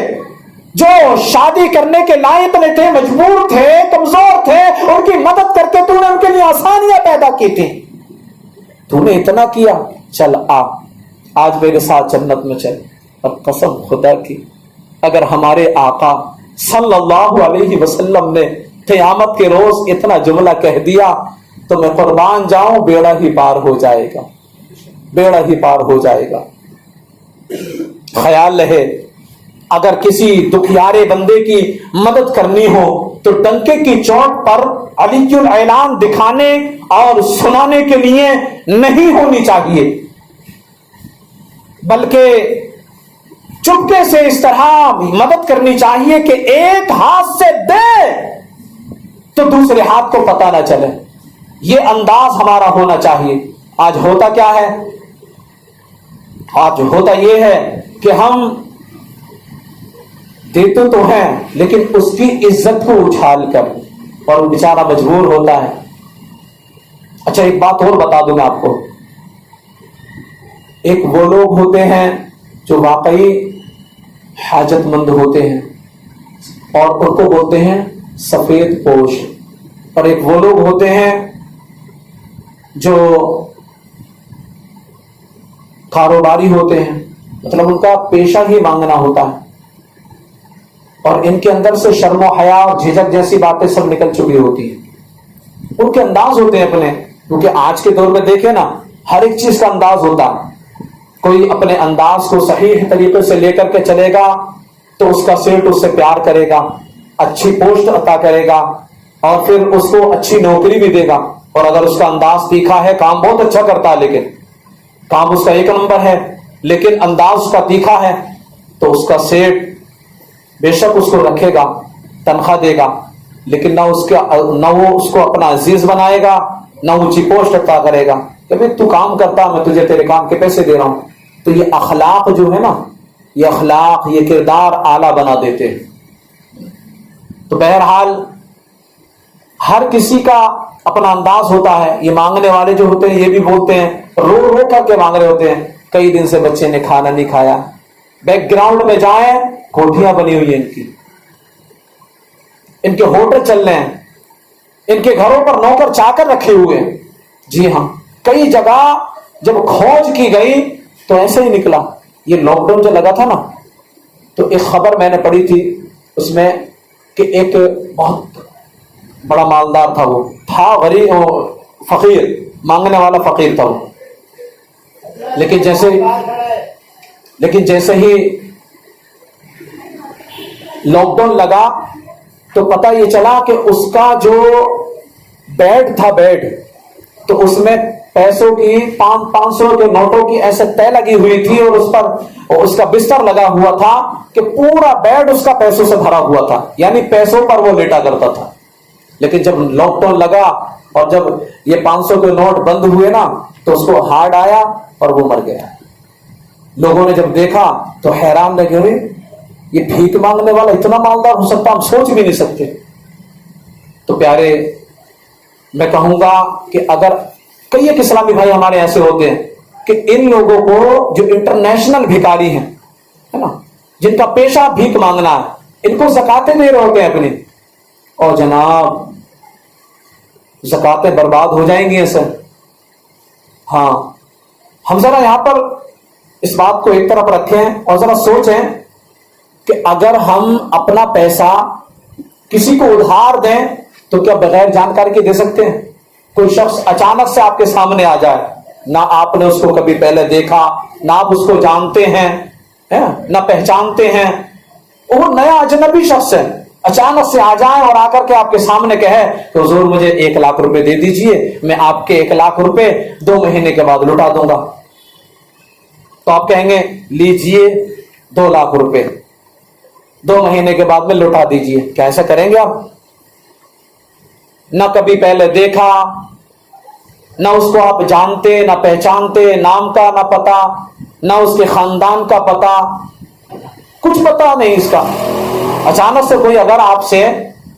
جو شادی کرنے کے لائق نہیں تھے, مجبور تھے, کمزور تھے, ان کی مدد کر کے تو نے ان کے لیے آسانیاں پیدا کی تھی. تو نے اتنا کیا, چل آج میرے ساتھ جنت میں چل. اور قسم خدا کی اگر ہمارے آقا صلی اللہ علیہ وسلم نے قیامت کے روز اتنا جملہ کہہ دیا تو میں قربان جاؤں, بیڑا ہی پار ہو جائے گا, بیڑا ہی پار ہو جائے گا. خیال رہے اگر کسی دکھیارے بندے کی مدد کرنی ہو تو ڈنکے کی چوٹ پر علی الاعلان دکھانے اور سنانے کے لیے نہیں ہونی چاہیے، بلکہ چپکے سے اس طرح مدد کرنی چاہیے کہ ایک ہاتھ سے دے تو دوسرے ہاتھ کو پتہ نہ چلے۔ یہ انداز ہمارا ہونا چاہیے۔ آج ہوتا کیا ہے؟ آج ہوتا یہ ہے کہ ہم دیتے تو ہیں لیکن اس کی عزت کو اچھال کر، اور وہ بیچارہ مجبور ہوتا ہے۔ اچھا ایک بات اور بتا دوں میں آپ کو، ایک وہ لوگ ہوتے ہیں جو واقعی حاجت مند ہوتے ہیں اور ان کو بولتے ہیں سفید پوش، اور ایک وہ لوگ ہوتے ہیں جو کاروباری ہوتے ہیں، مطلب ان کا پیشہ ہی مانگنا ہوتا ہے، اور ان کے اندر سے شرم و حیا اور جھجک جیسی باتیں سب نکل چکی ہوتی ہیں۔ ان کے انداز ہوتے ہیں اپنے، کیونکہ آج کے دور میں دیکھیں نا ہر ایک چیز کا انداز ہوتا ہے۔ کوئی اپنے انداز کو صحیح طریقے سے لے کر کے چلے گا تو اس کا سیٹ اس سے پیار کرے گا، اچھی پوسٹ عطا کرے گا، اور پھر اس کو اچھی نوکری بھی دے گا۔ اور اگر اس کا انداز تیکھا ہے، کام بہت اچھا کرتا ہے، لیکن کام اس کا ایک نمبر ہے، لیکن انداز اس کا تیکھا ہے، تو اس کا سیٹ بے شک اس کو رکھے گا، تنخواہ دے گا، لیکن نہ وہ اس کو اپنا عزیز بنائے گا، نہ اونچی پوسٹ عطا کرے گا کہ بھئی تو کام کرتا، میں تجھے تیرے کام کے پیسے دے رہا ہوں۔ تو یہ اخلاق جو ہے نا، یہ اخلاق، یہ کردار اعلیٰ بنا دیتے ہیں۔ تو بہرحال ہر کسی کا اپنا انداز ہوتا ہے۔ یہ مانگنے والے جو ہوتے ہیں یہ بھی بولتے ہیں، رو رو کر کے مانگ رہے ہوتے ہیں، کئی دن سے بچے نے کھانا نہیں کھایا۔ بیک گراؤنڈ میں جائیں، کوٹھیاں بنی ہوئی ہیں ان کے ہوٹل چل رہے ہیں، ان کے گھروں پر نوکر چاکر رکھے ہوئے ہیں۔ جی ہاں، کئی جگہ جب کھوج کی گئی تو ایسے ہی نکلا۔ یہ لاک ڈاؤن جو لگا تھا نا، تو ایک خبر میں نے پڑھی تھی اس میں کہ ایک بہت بڑا مالدار تھا، وہ تھا غریب، فقیر، مانگنے والا فقیر تھا وہ، لیکن جیسے ہی لاک ڈاؤن لگا تو پتہ یہ چلا کہ اس کا جو بیڈ تھا، تو اس میں پیسوں کی 500 کے نوٹوں کی ایسے طے لگی ہوئی تھی، اور اس پر اس کا بستر لگا ہوا تھا کہ پورا بیڈ اس کا پیسوں سے بھرا ہوا تھا، یعنی پیسوں پر وہ لیٹا کرتا تھا۔ لیکن جب لاک ڈاؤن لگا اور جب یہ 500 کے نوٹ بند ہوئے نا، تو اس کو ہارٹ آیا اور وہ مر گیا۔ لوگوں نے جب دیکھا تو حیران رہ گئے، یہ بھیک مانگنے والا اتنا مالدار ہو سکتا، ہم سوچ بھی نہیں سکتے۔ تو پیارے، میں کہوں گا کہ اگر کئی ایک اسلامی بھائی ہمارے ایسے ہوتے ہیں کہ ان لوگوں کو جو انٹرنیشنل بھکاری ہیں، ہے نا، جن کا پیشہ بھیک مانگنا ہے، ان کو زکاتیں دے رہے ہوتے ہیں اپنی، اور جناب زکاتیں برباد ہو جائیں گی ایسے۔ ہاں، ہم ذرا یہاں پر اس بات کو ایک طرف رکھیں اور ذرا سوچیں کہ اگر ہم اپنا پیسہ کسی کو ادھار دیں تو کیا بغیر جانکاری کے دے سکتے ہیں؟ کوئی شخص اچانک سے آپ کے سامنے آ جائے، نہ آپ نے اس کو کبھی پہلے دیکھا، نہ آپ اس کو جانتے ہیں، نہ پہچانتے ہیں، وہ نیا اجنبی شخص ہے، اچانک سے آ جائیں اور آ کر کے آپ کے سامنے کہے کہ حضور مجھے 1 لاکھ روپے دے دیجئے، میں آپ کے 1 لاکھ روپے 2 مہینے کے بعد لوٹا دوں گا، تو آپ کہیں گے لیجئے 2 لاکھ روپے 2 مہینے کے بعد میں لوٹا دیجئے۔ کیا ایسا کریں گے آپ؟ نہ کبھی پہلے دیکھا، نہ اس کو آپ جانتے، نہ پہچانتے، نام کا نہ پتا، نہ اس کے خاندان کا پتا، کچھ پتا نہیں اس کا۔ اچانک سے کوئی اگر آپ سے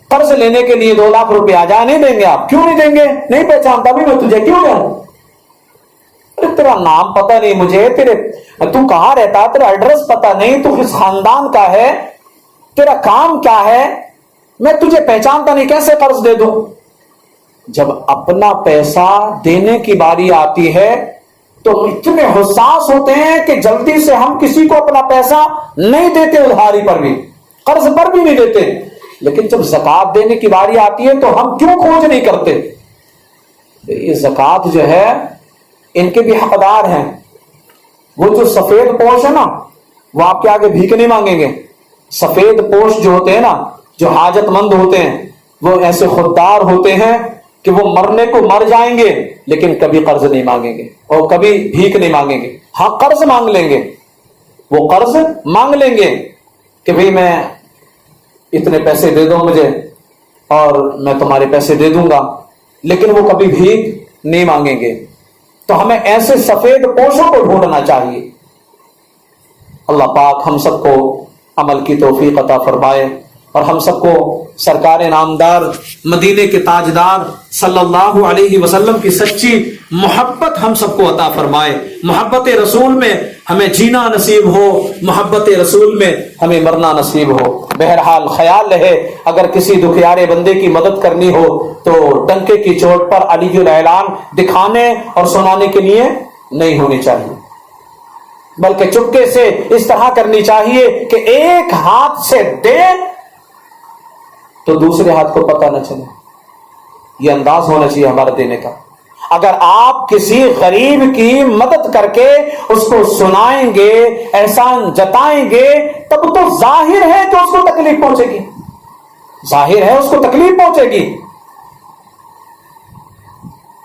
قرض لینے کے لیے 2 لاکھ روپے آ جائے، نہیں دیں گے آپ؟ کیوں نہیں دیں گے؟ نہیں پہچانتا بھی میں تجھے، کیوں دوں؟ تیرا نام پتا نہیں مجھے، تو کہاں رہتا، تیرا ایڈریس پتا نہیں، تو کس خاندان کا ہے، تیرا کام کیا ہے، میں تجھے پہچانتا نہیں، کیسے قرض دے دوں؟ جب اپنا پیسہ دینے کی باری آتی ہے تو اتنے حساس ہوتے ہیں کہ جلدی سے ہم کسی کو اپنا پیسہ نہیں دیتے، ادھاری پر بھی، قرض پر بھی نہیں دیتے۔ لیکن جب زکوٰۃ دینے کی باری آتی ہے تو ہم کیوں کھوج نہیں کرتے؟ یہ زکوٰۃ جو ہے ان کے بھی حقدار ہیں۔ وہ جو سفید پوش ہے نا، وہ آپ کے آگے بھیک نہیں مانگیں گے، سفید پوش جو ہوتے ہیں نا، جو حاجت مند ہوتے ہیں، وہ ایسے خوددار ہوتے ہیں کہ وہ مرنے کو مر جائیں گے لیکن کبھی قرض نہیں مانگیں گے اور کبھی بھیک نہیں مانگیں گے. ہاں قرض مانگ لیں گے، وہ قرض مانگ لیں گے کہ بھئی میں اتنے پیسے دے دو مجھے اور میں تمہارے پیسے دے دوں گا، لیکن وہ کبھی بھیک نہیں مانگیں گے. تو ہمیں ایسے سفید پوشوں کو ڈھونڈنا چاہیے. اللہ پاک ہم سب کو عمل کی توفیق عطا فرمائے اور ہم سب کو سرکار نامدار مدینے کے تاجدار صلی اللہ علیہ وسلم کی سچی محبت ہم سب کو عطا فرمائے. محبت رسول میں ہمیں جینا نصیب ہو، محبت رسول میں ہمیں مرنا نصیب ہو. بہرحال خیال رہے اگر کسی دکھیارے بندے کی مدد کرنی ہو تو ڈنکے کی چوٹ پر علی الاعلان دکھانے اور سنانے کے لیے نہیں ہونی چاہیے، بلکہ چپکے سے اس طرح کرنی چاہیے کہ ایک ہاتھ سے دے تو دوسرے ہاتھ کو پتہ نہ چلے. یہ انداز ہونا چاہیے ہمارا دینے کا. اگر آپ کسی غریب کی مدد کر کے اس کو سنائیں گے، احسان جتائیں گے، تب تو ظاہر ہے کہ اس کو تکلیف پہنچے گی، ظاہر ہے اس کو تکلیف پہنچے گی.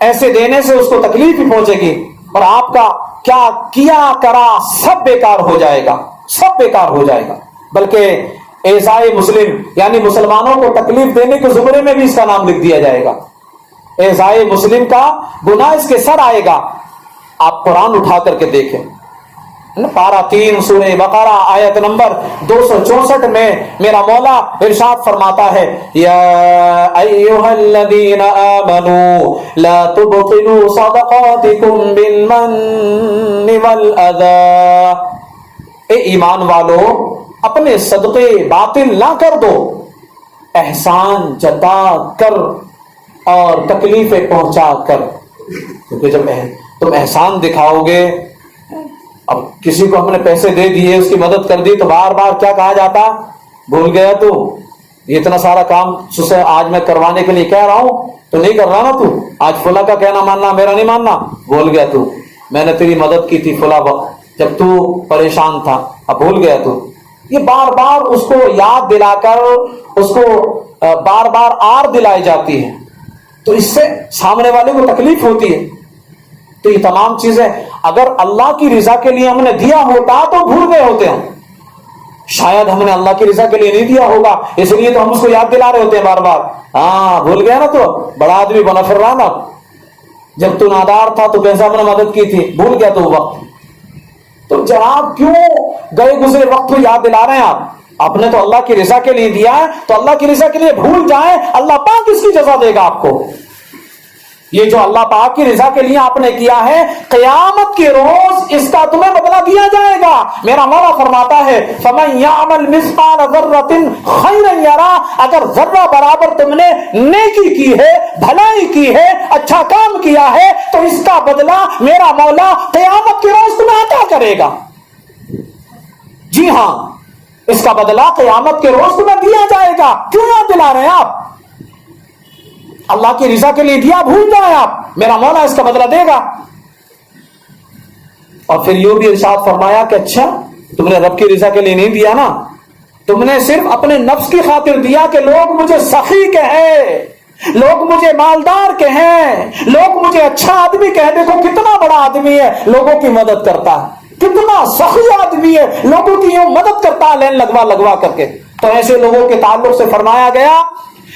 ایسے دینے سے اس کو تکلیف ہی پہنچے گی اور آپ کا کیا کیا کرا سب بیکار ہو جائے گا، سب بیکار ہو جائے گا. بلکہ ایذائے مسلم یعنی مسلمانوں کو تکلیف دینے کے زمرے میں بھی اس کا نام لکھ دیا جائے گا. ایذائے مسلم کا گناہ اس کے سر آئے گا. آپ قرآن اٹھا کر کے دیکھیں، پارہ 3 سورہ بقرہ آیت نمبر 264 میں میرا مولا ارشاد فرماتا ہے، یا ایھا الذین آمنوا لا تبطلوا صدقاتکم بالمن والاذی. اے ایمان والو اپنے صدقے باطل نہ کر دو، احسان جتا کر اور تکلیفیں پہنچا کر. کیونکہ جب تم احسان دکھاؤ گے، اب کسی کو ہم نے پیسے دے دیے، اس کی مدد کر دی، تو بار بار کیا کہا جاتا؟ بھول گیا تو یہ اتنا سارا کام آج میں کروانے کے لیے کہہ رہا ہوں تو نہیں کر رہا نا تو آج فلاں کا کہنا ماننا میرا نہیں ماننا. بھول گیا تو میں نے تیری مدد کی تھی فلاں وقت جب تو پریشان تھا، اب بھول گیا تو. یہ بار بار اس کو یاد دلا کر اس کو بار بار آر دلائی جاتی ہے، تو اس سے سامنے والے کو تکلیف ہوتی ہے. تو یہ تمام چیزیں اگر اللہ کی رضا کے لیے ہم نے دیا ہوتا تو بھول گئے ہوتے ہیں. شاید ہم نے اللہ کی رضا کے لیے نہیں دیا ہوگا، اس لیے تو ہم اس کو یاد دلا رہے ہوتے ہیں بار بار. ہاں بھول گیا نا تو بڑا آدمی بنا پھر رہا نا، جب تو نادار تھا تو کیسا ہم نے مدد کی تھی، بھول گیا تو وقت. تو جناب کیوں گئے گزرے وقت کو یاد دلا رہے ہیں آپ نے تو اللہ کی رضا کے لیے دیا ہے، تو اللہ کی رضا کے لیے بھول جائیں، اللہ پاک اس کی جزا دے گا آپ کو. یہ جو اللہ پاک کی رضا کے لیے آپ نے کیا ہے، قیامت کے روز اس کا تمہیں بدلہ دیا جائے گا. میرا مولا فرماتا ہے فَمَن يَعْمَلْ مِثْقَالَ ذَرَّةٍ خَيْرًا يَرَهُ. اگر ذرہ برابر تم نے نیکی کی ہے، بھلائی کی ہے، اچھا کام کیا ہے، تو اس کا بدلہ میرا مولا قیامت کے روز تمہیں عطا کرے گا. جی ہاں، اس کا بدلہ قیامت کے روز تمہیں دیا جائے گا. کیوں یاد دلا رہے ہیں آپ؟ اللہ کی رضا کے لیے دیا، بھول جائیں آپ، میرا مولا اس کا بدلہ دے گا. اور پھر یہ بھی ارشاد فرمایا کہ اچھا تم نے رب کی رضا کے لیے نہیں دیا نا، تم نے صرف اپنے نفس کی خاطر دیا کہ لوگ مجھے سخی کہیں، لوگ مجھے مالدار کہیں، لوگ مجھے اچھا آدمی کہیں. دیکھو کتنا بڑا آدمی ہے، لوگوں کی مدد کرتا ہے، کتنا سخی آدمی ہے، لوگوں کی یوں مدد کرتا ہے لین لگوا لگوا کر کے. تو ایسے لوگوں کے تعلق سے فرمایا گیا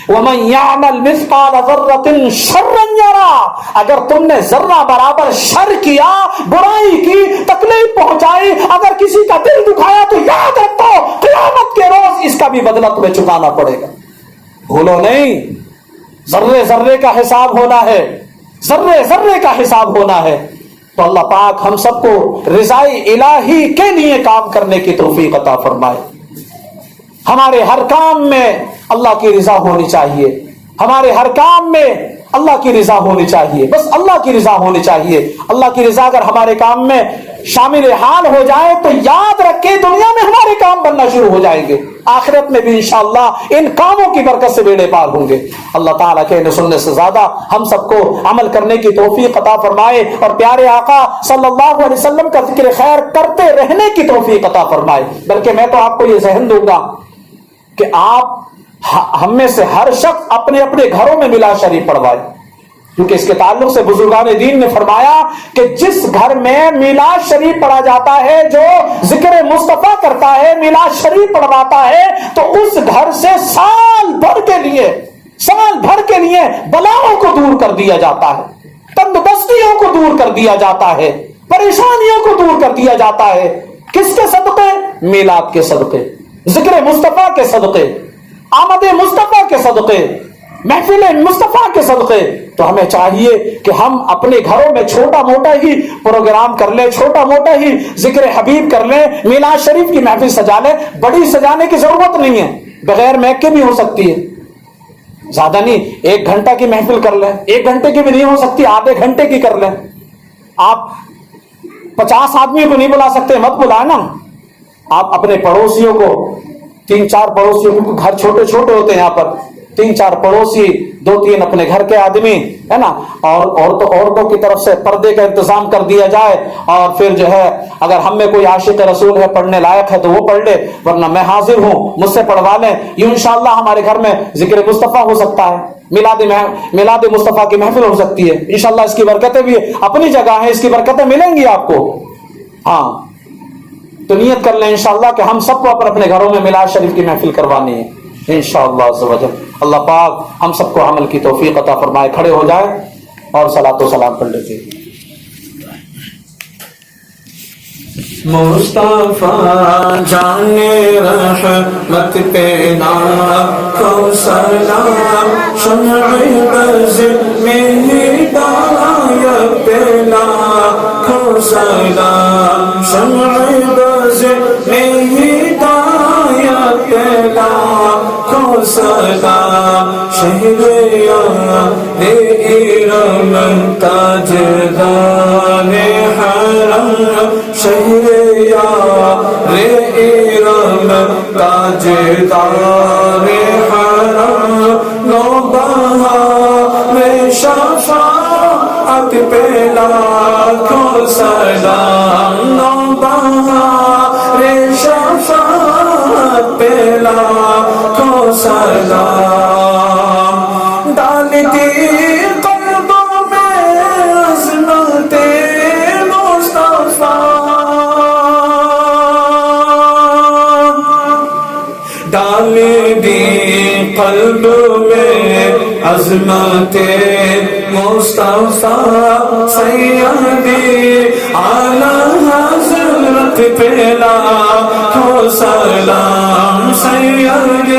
وَمَن يَعْمَلْ مِثْقَالَ ذَرَّةٍ شَرًّا يَرَهُ. اگر تم نے ذرہ برابر شر کیا، برائی کی، تکلیف پہنچائی، اگر کسی کا دل دکھایا، تو یاد رکھو قیامت کے روز اس کا بھی بدلہ تمہیں چکانا پڑے گا. بھولو نہیں، ذرے ذرے کا حساب ہونا ہے، ذرے ذرے کا حساب ہونا ہے. تو اللہ پاک ہم سب کو رضائے الہی کے لیے کام کرنے کی توفیق عطا فرمائے. ہمارے ہر کام میں اللہ کی رضا ہونی چاہیے، ہمارے ہر کام میں اللہ کی رضا ہونی چاہیے، بس اللہ کی رضا ہونی چاہیے. اللہ کی رضا اگر ہمارے کام میں شامل حال ہو جائے تو یاد رکھے دنیا میں ہمارے کام بننا شروع ہو جائیں گے. آخرت میں بھی انشاءاللہ ان کاموں کی برکت سے بیڑے پار ہوں گے۔ اللہ تعالیٰ کہنے سننے سے زیادہ ہم سب کو عمل کرنے کی توفیق عطا فرمائے، اور پیارے آقا صلی اللہ علیہ وسلم کا ذکر خیر کرتے رہنے کی توفیق عطا فرمائے۔ بلکہ میں تو آپ کو یہ ذہن دوں گا کہ آپ ہم میں سے ہر شخص اپنے اپنے گھروں میں میلاد شریف پڑھوائے، کیونکہ اس کے تعلق سے بزرگان دین نے فرمایا کہ جس گھر میں میلاد شریف پڑھا جاتا ہے، جو ذکر مصطفیٰ کرتا ہے، میلاد شریف پڑھواتا ہے، تو اس گھر سے سال بھر کے لیے بلاؤں کو دور کر دیا جاتا ہے، تندرستیوں کو دور کر دیا جاتا ہے، پریشانیوں کو دور کر دیا جاتا ہے۔ کس کے صدقے؟ میلاد کے صدقے، ذکر مصطفیٰ کے صدقے، آمد مصطفیٰ کے صدقے، محفل مصطفیٰ کے صدقے۔ تو ہمیں چاہیے کہ ہم اپنے گھروں میں چھوٹا موٹا ہی پروگرام کر لیں، چھوٹا موٹا ہی ذکر حبیب کر لیں، میلاد شریف کی محفل سجا لیں۔ بڑی سجانے کی ضرورت نہیں ہے، بغیر میک کے بھی ہو سکتی ہے، زیادہ نہیں، 1 گھنٹہ کی محفل کر لیں، 1 گھنٹے کی بھی نہیں ہو سکتی، آدھے گھنٹے کی کر لیں۔ آپ 50 آدمی کو نہیں بلا سکتے، مت بلائیں نا، آپ اپنے پڑوسیوں کو 3-4 پڑوسیوں کو، گھر چھوٹے چھوٹے ہوتے ہیں یہاں پر، 3-4 پڑوسی، 2-3 اپنے گھر کے آدمی ہے نا، اور عورتوں کی طرف سے پردے کا انتظام کر دیا جائے، اور پھر جو ہے اگر ہم میں کوئی عاشق رسول ہے پڑھنے لائق ہے تو وہ پڑھ لے، ورنہ میں حاضر ہوں، مجھ سے پڑھوا لیں۔ یہ انشاءاللہ ہمارے گھر میں ذکر مصطفیٰ ہو سکتا ہے، میلاد مصطفیٰ کی محفل ہو سکتی ہے انشاءاللہ۔ اس کی برکتیں بھی اپنی جگہ ہیں، اس کی برکتیں ملیں گی آپ کو۔ ہاں تو نیت کر لیں انشاءاللہ کہ ہم سب کو اپنے گھروں میں میلاد شریف کی محفل کروانی ہے انشاءاللہ عز و جل۔ اللہ پاک ہم سب کو عمل کی توفیق عطا فرمائے۔ کھڑے ہو جائے اور صلاۃ و سلام پڑھ لیتے ہیں۔ مصطفیٰ جانے رحمت پہ لاکھوں سلام، شمع بز میں ہدایت پہ لاکھوں سلام، شمع بز میں ہدایت پہ لاکھوں سلام، شہریار ارم تاجدار حرم، شہریار ارم تاجدار حرم، نوبہار میں شفاعت پہ لاکھوں سلام، نوبہار میں شفاعت پہ لاکھوں سلام، ڈالتی قلبوں میں عظمت مصطفیٰ، ڈال دی قلب میں عظمت مصطفیٰ، سیدی اعلی حضرت پہ لاکھوں سلام، سیدی اعلی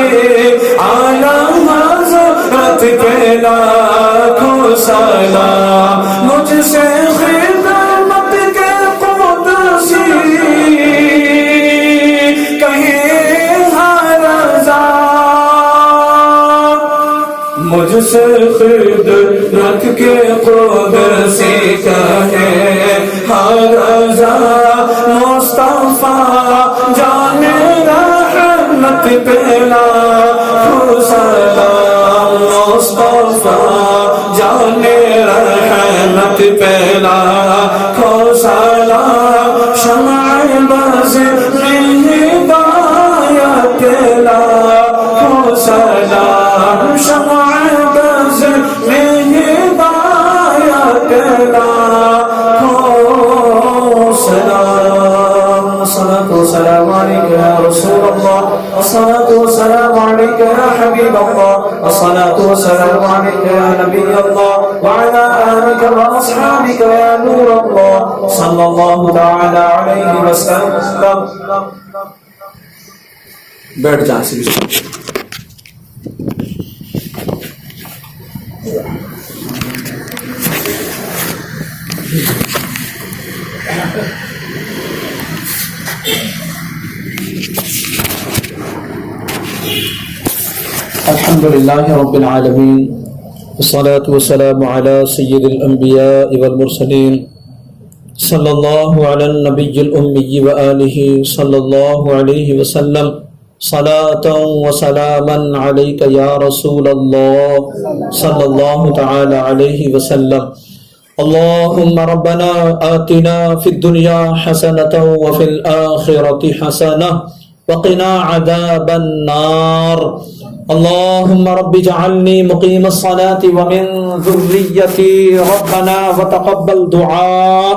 حضرت پہ لاکھوں سلام، مجھ سے خدمت کے قدسی کہیں ہر رضا، مجھ سے خدمت کے قدسی کہے ہر رضا، مصطفیٰ جان رحمت پہ لاکھوں سلام، مصطفیٰ جان رحمت پہ لاکھوں سلام، شمع بز میں ہدایت پہ لاکھوں سلام، شمع بز میں ہدایت پہ لاکھوں سلام۔ الصلاة والسلام عليك يا رسول الله، الصلاة والسلام عليك يا حبيب الله، الصلاة والسلام عليك يا نبي الله، وعلى آلك وأصحابك يا نور الله، صلى الله تعالى عليه وسلم۔ بیٹھ جائیں سے بسم اللہ۔ الحمد للہ رب العالمین، والصلاة والسلام على سید الانبیاء والمرسلین، صلی اللہ علی النبی الامی وآلہ صلی اللہ علیہ وسلم۔ صلاة وسلاما عليك يا رسول الله صلى الله تعالى عليه وسلم. اللهم ربنا آتنا في الدنيا حسنة وفي الآخرة حسنة وقنا عذاب النار. اللهم رب اجعلني مقيم الصلاة ومن ذريتي ربنا وتقبل دعاء.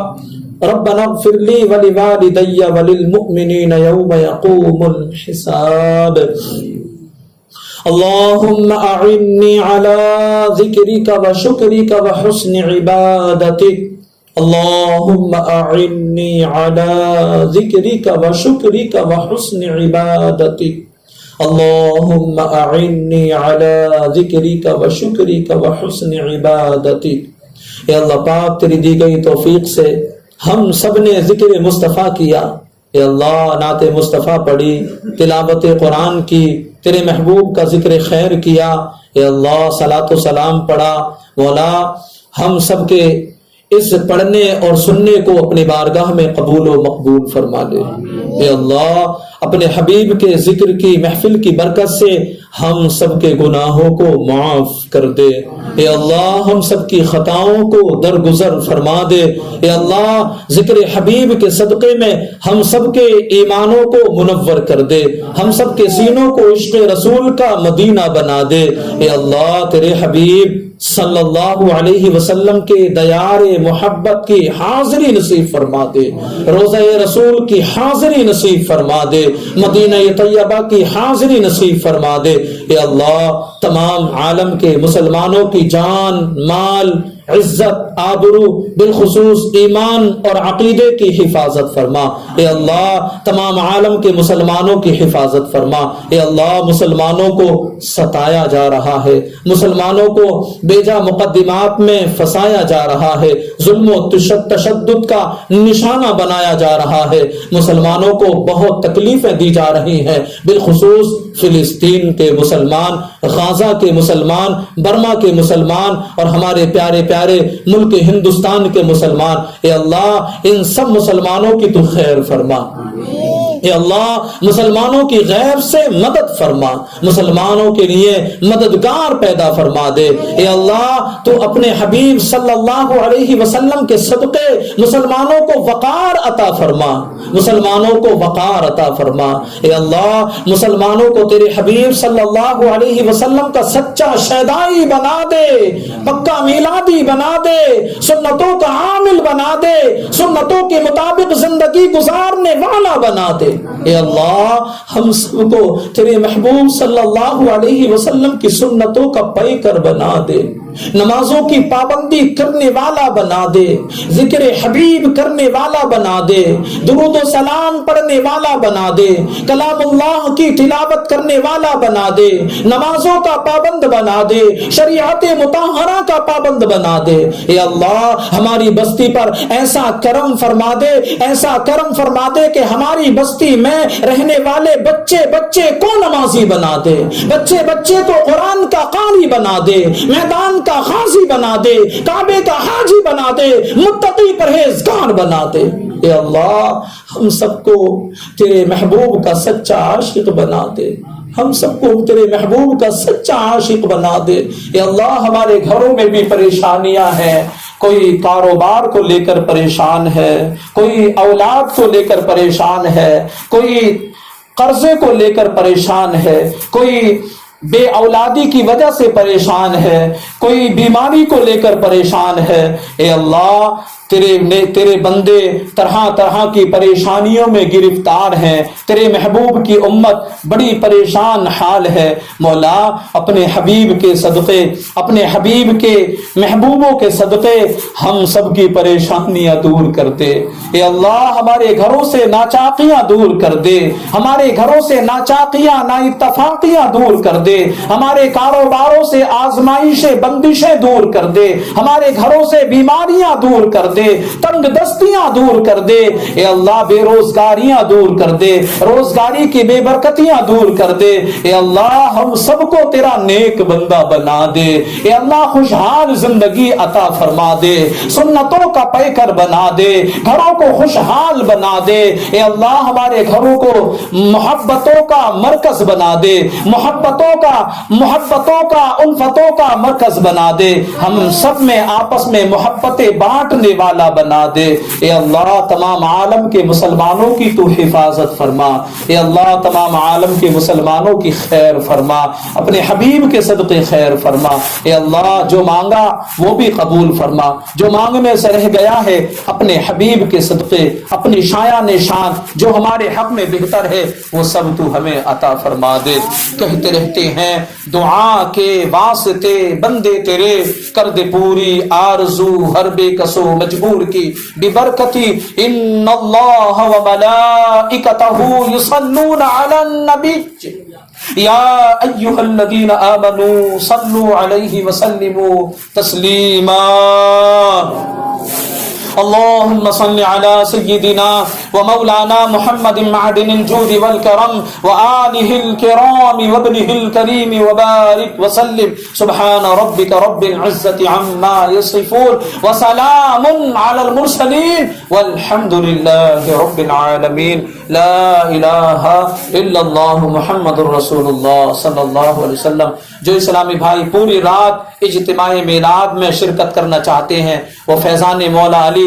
ربنا اغفر لي ولوالدي وللمؤمنين يوم يقوم الحساب. اللهم أعني على ذكرك وشكرك وحسن عبادتك. اللهم أعني على ذكرك وشكرك وحسن عبادتك. اللهم أعني على ذكرك وشكرك وحسن عبادتك. اے اللہ پاک تیری دی گئی توفیق سے ہم سب نے ذکر مصطفیٰ کیا. اے اللہ نعت مصطفیٰ پڑھی، تلاوت قرآن کی، تیرے محبوب کا ذکر خیر کیا. اے اللہ صلاۃ و سلام پڑھا. مولا ہم سب کے اس پڑھنے اور سننے کو اپنی بارگاہ میں قبول و مقبول فرما دے. اے اللہ اپنے حبیب کے ذکر کی محفل کی برکت سے ہم سب کے گناہوں کو معاف کر دے. اے اللہ ہم سب کی خطاؤں کو درگزر فرما دے. اے اللہ ذکر حبیب کے صدقے میں ہم سب کے ایمانوں کو منور کر دے. ہم سب کے سینوں کو عشق رسول کا مدینہ بنا دے. اے اللہ تیرے حبیب صلی اللہ علیہ وسلم کے دیار محبت کی حاضری نصیب فرما دے. روضہ رسول کی حاضری نصیب فرما دے. مدینہ طیبہ کی حاضری نصیب فرما دے. اے اللہ تمام عالم کے مسلمانوں کی جان، مال، عزت، آبرو، بالخصوص ایمان اور عقیدے کی حفاظت فرما. اے اللہ تمام عالم کے مسلمانوں کی حفاظت فرما. اے اللہ مسلمانوں کو ستایا جا رہا ہے، مسلمانوں کو بیجا مقدمات میں فسایا جا رہا ہے، ظلم و تشدد کا نشانہ بنایا جا رہا ہے، مسلمانوں کو بہت تکلیفیں دی جا رہی ہیں، بالخصوص فلسطین کے مسلمان، غزہ کے مسلمان، برما کے مسلمان اور ہمارے پیارے پیارے ملک ہندوستان کے مسلمان. اے اللہ ان سب مسلمانوں کی تو خیر فرما. اے اللہ مسلمانوں کی غیب سے مدد فرما، مسلمانوں کے لیے مددگار پیدا فرما دے. اے اللہ تو اپنے حبیب صلی اللہ علیہ وسلم کے صدقے مسلمانوں کو وقار عطا فرما، مسلمانوں کو وقار عطا فرما. اے اللہ مسلمانوں کو تیرے حبیب صلی اللہ علیہ وسلم کا سچا شیدائی بنا دے، پکا میلادی بنا دے، سنتوں کا عامل بنا دے، سنتوں کے مطابق زندگی گزارنے والا بنا دے. اے اللہ ہم سب کو تیرے محبوب صلی اللہ علیہ وسلم کی سنتوں کا پیکر بنا دے، نمازوں کی پابندی کرنے والا بنا دے، ذکر حبیب کرنے والا بنا دے، درود و سلام پڑھنے والا بنا دے، کلام اللہ کی تلاوت کرنے والا بنا دے، نمازوں کا پابند بنا دے، شریعت مطہرہ کا پابند بنا دے. اے اللہ ہماری بستی پر ایسا کرم فرما دے، ایسا کرم فرما دے کہ ہماری بستی میں رہنے والے بچے بچے کو نمازی بنا دے، بچے بچے کو قرآن کا قاری بنا دے، میدان کا غازی بنا دے، کعبے کا حاجی بنا دے، متقی پرہیزگار بنا دے. اے اللہ ہم سب کو تیرے محبوب کا سچا عاشق بنا دے، ہم سب کو تیرے محبوب کا سچا عاشق بنا دے. اے اللہ ہمارے گھروں میں بھی پریشانیاں ہیں، کوئی کاروبار کو لے کر پریشان ہے، کوئی اولاد کو لے کر پریشان ہے، کوئی قرضے کو لے کر پریشان ہے، کوئی بے اولادی کی وجہ سے پریشان ہے، کوئی بیماری کو لے کر پریشان ہے. اے اللہ تیرے بندے طرح طرح کی پریشانیوں میں گرفتار ہیں، تیرے محبوب کی امت بڑی پریشان حال ہے. مولا اپنے حبیب کے صدقے، اپنے حبیب کے محبوبوں کے صدقے ہم سب کی پریشانیاں دور کر دے. اے اللہ ہمارے گھروں سے ناچاقیاں دور کر دے، ہمارے گھروں سے ناچاقیاں نا اتفاقیاں دور کر دے. دے، ہمارے کاروباروں سے آزمائشیں بندشیں دور کر دے، ہمارے گھروں سے بیماریاں دور کر دے، تنگ دستیاں دور کر دے، اے اللہ بے روزگاریاں دور کر دے، روزگاری کی بے برکتیاں دور کر دے، اے اللہ ہم سب کو تیرا نیک بندہ بنا دے، اے اللہ خوشحال زندگی عطا فرما دے، سنتوں کا پیکر بنا دے، گھروں کو خوشحال بنا دے، اے اللہ ہمارے گھروں کو محبتوں کا مرکز بنا دے، محبتوں کا الفتوں کا مرکز بنا دے، ہم سب میں آپس میں محبتیں بانٹنے والا بنا دے، اے اللہ تمام عالم کے مسلمانوں کی تو حفاظت فرما، اے اللہ تمام عالم کے مسلمانوں کی خیر فرما، اپنے حبیب کے صدقے خیر فرما، اے اللہ جو مانگا وہ بھی قبول فرما، جو مانگنے سے رہ گیا ہے اپنے حبیب کے صدقے اپنی شایان شان جو ہمارے حق میں بہتر ہے وہ سب تو ہمیں عطا فرما دے۔ کہتے رہتے ہیں دعا کے واسطے بندے تیرے، کر دے پوری آرزو ہر بے کسو مجبور کی، ببرکتی ان اللہ و ملائکتہ یصلون علی النبی یا ایھا الذین آمنوا صلوا علیہ وسلموا تسلیما۔ اللهم صل على سيدنا ومولانا محمد معدن الجود والكرم وآله الكرام وابنه الكريم وبارك وسلم سبحان ربك رب العزة عما يصفون وسلام على المرسلين والحمد لله رب العالمين لا إله إلا الله محمد رسول الله صلی اللہ علیہ وسلم۔ جو اسلامی بھائی پوری رات اجتماع میلاد میں شرکت کرنا چاہتے ہیں وہ فیضان مولا علی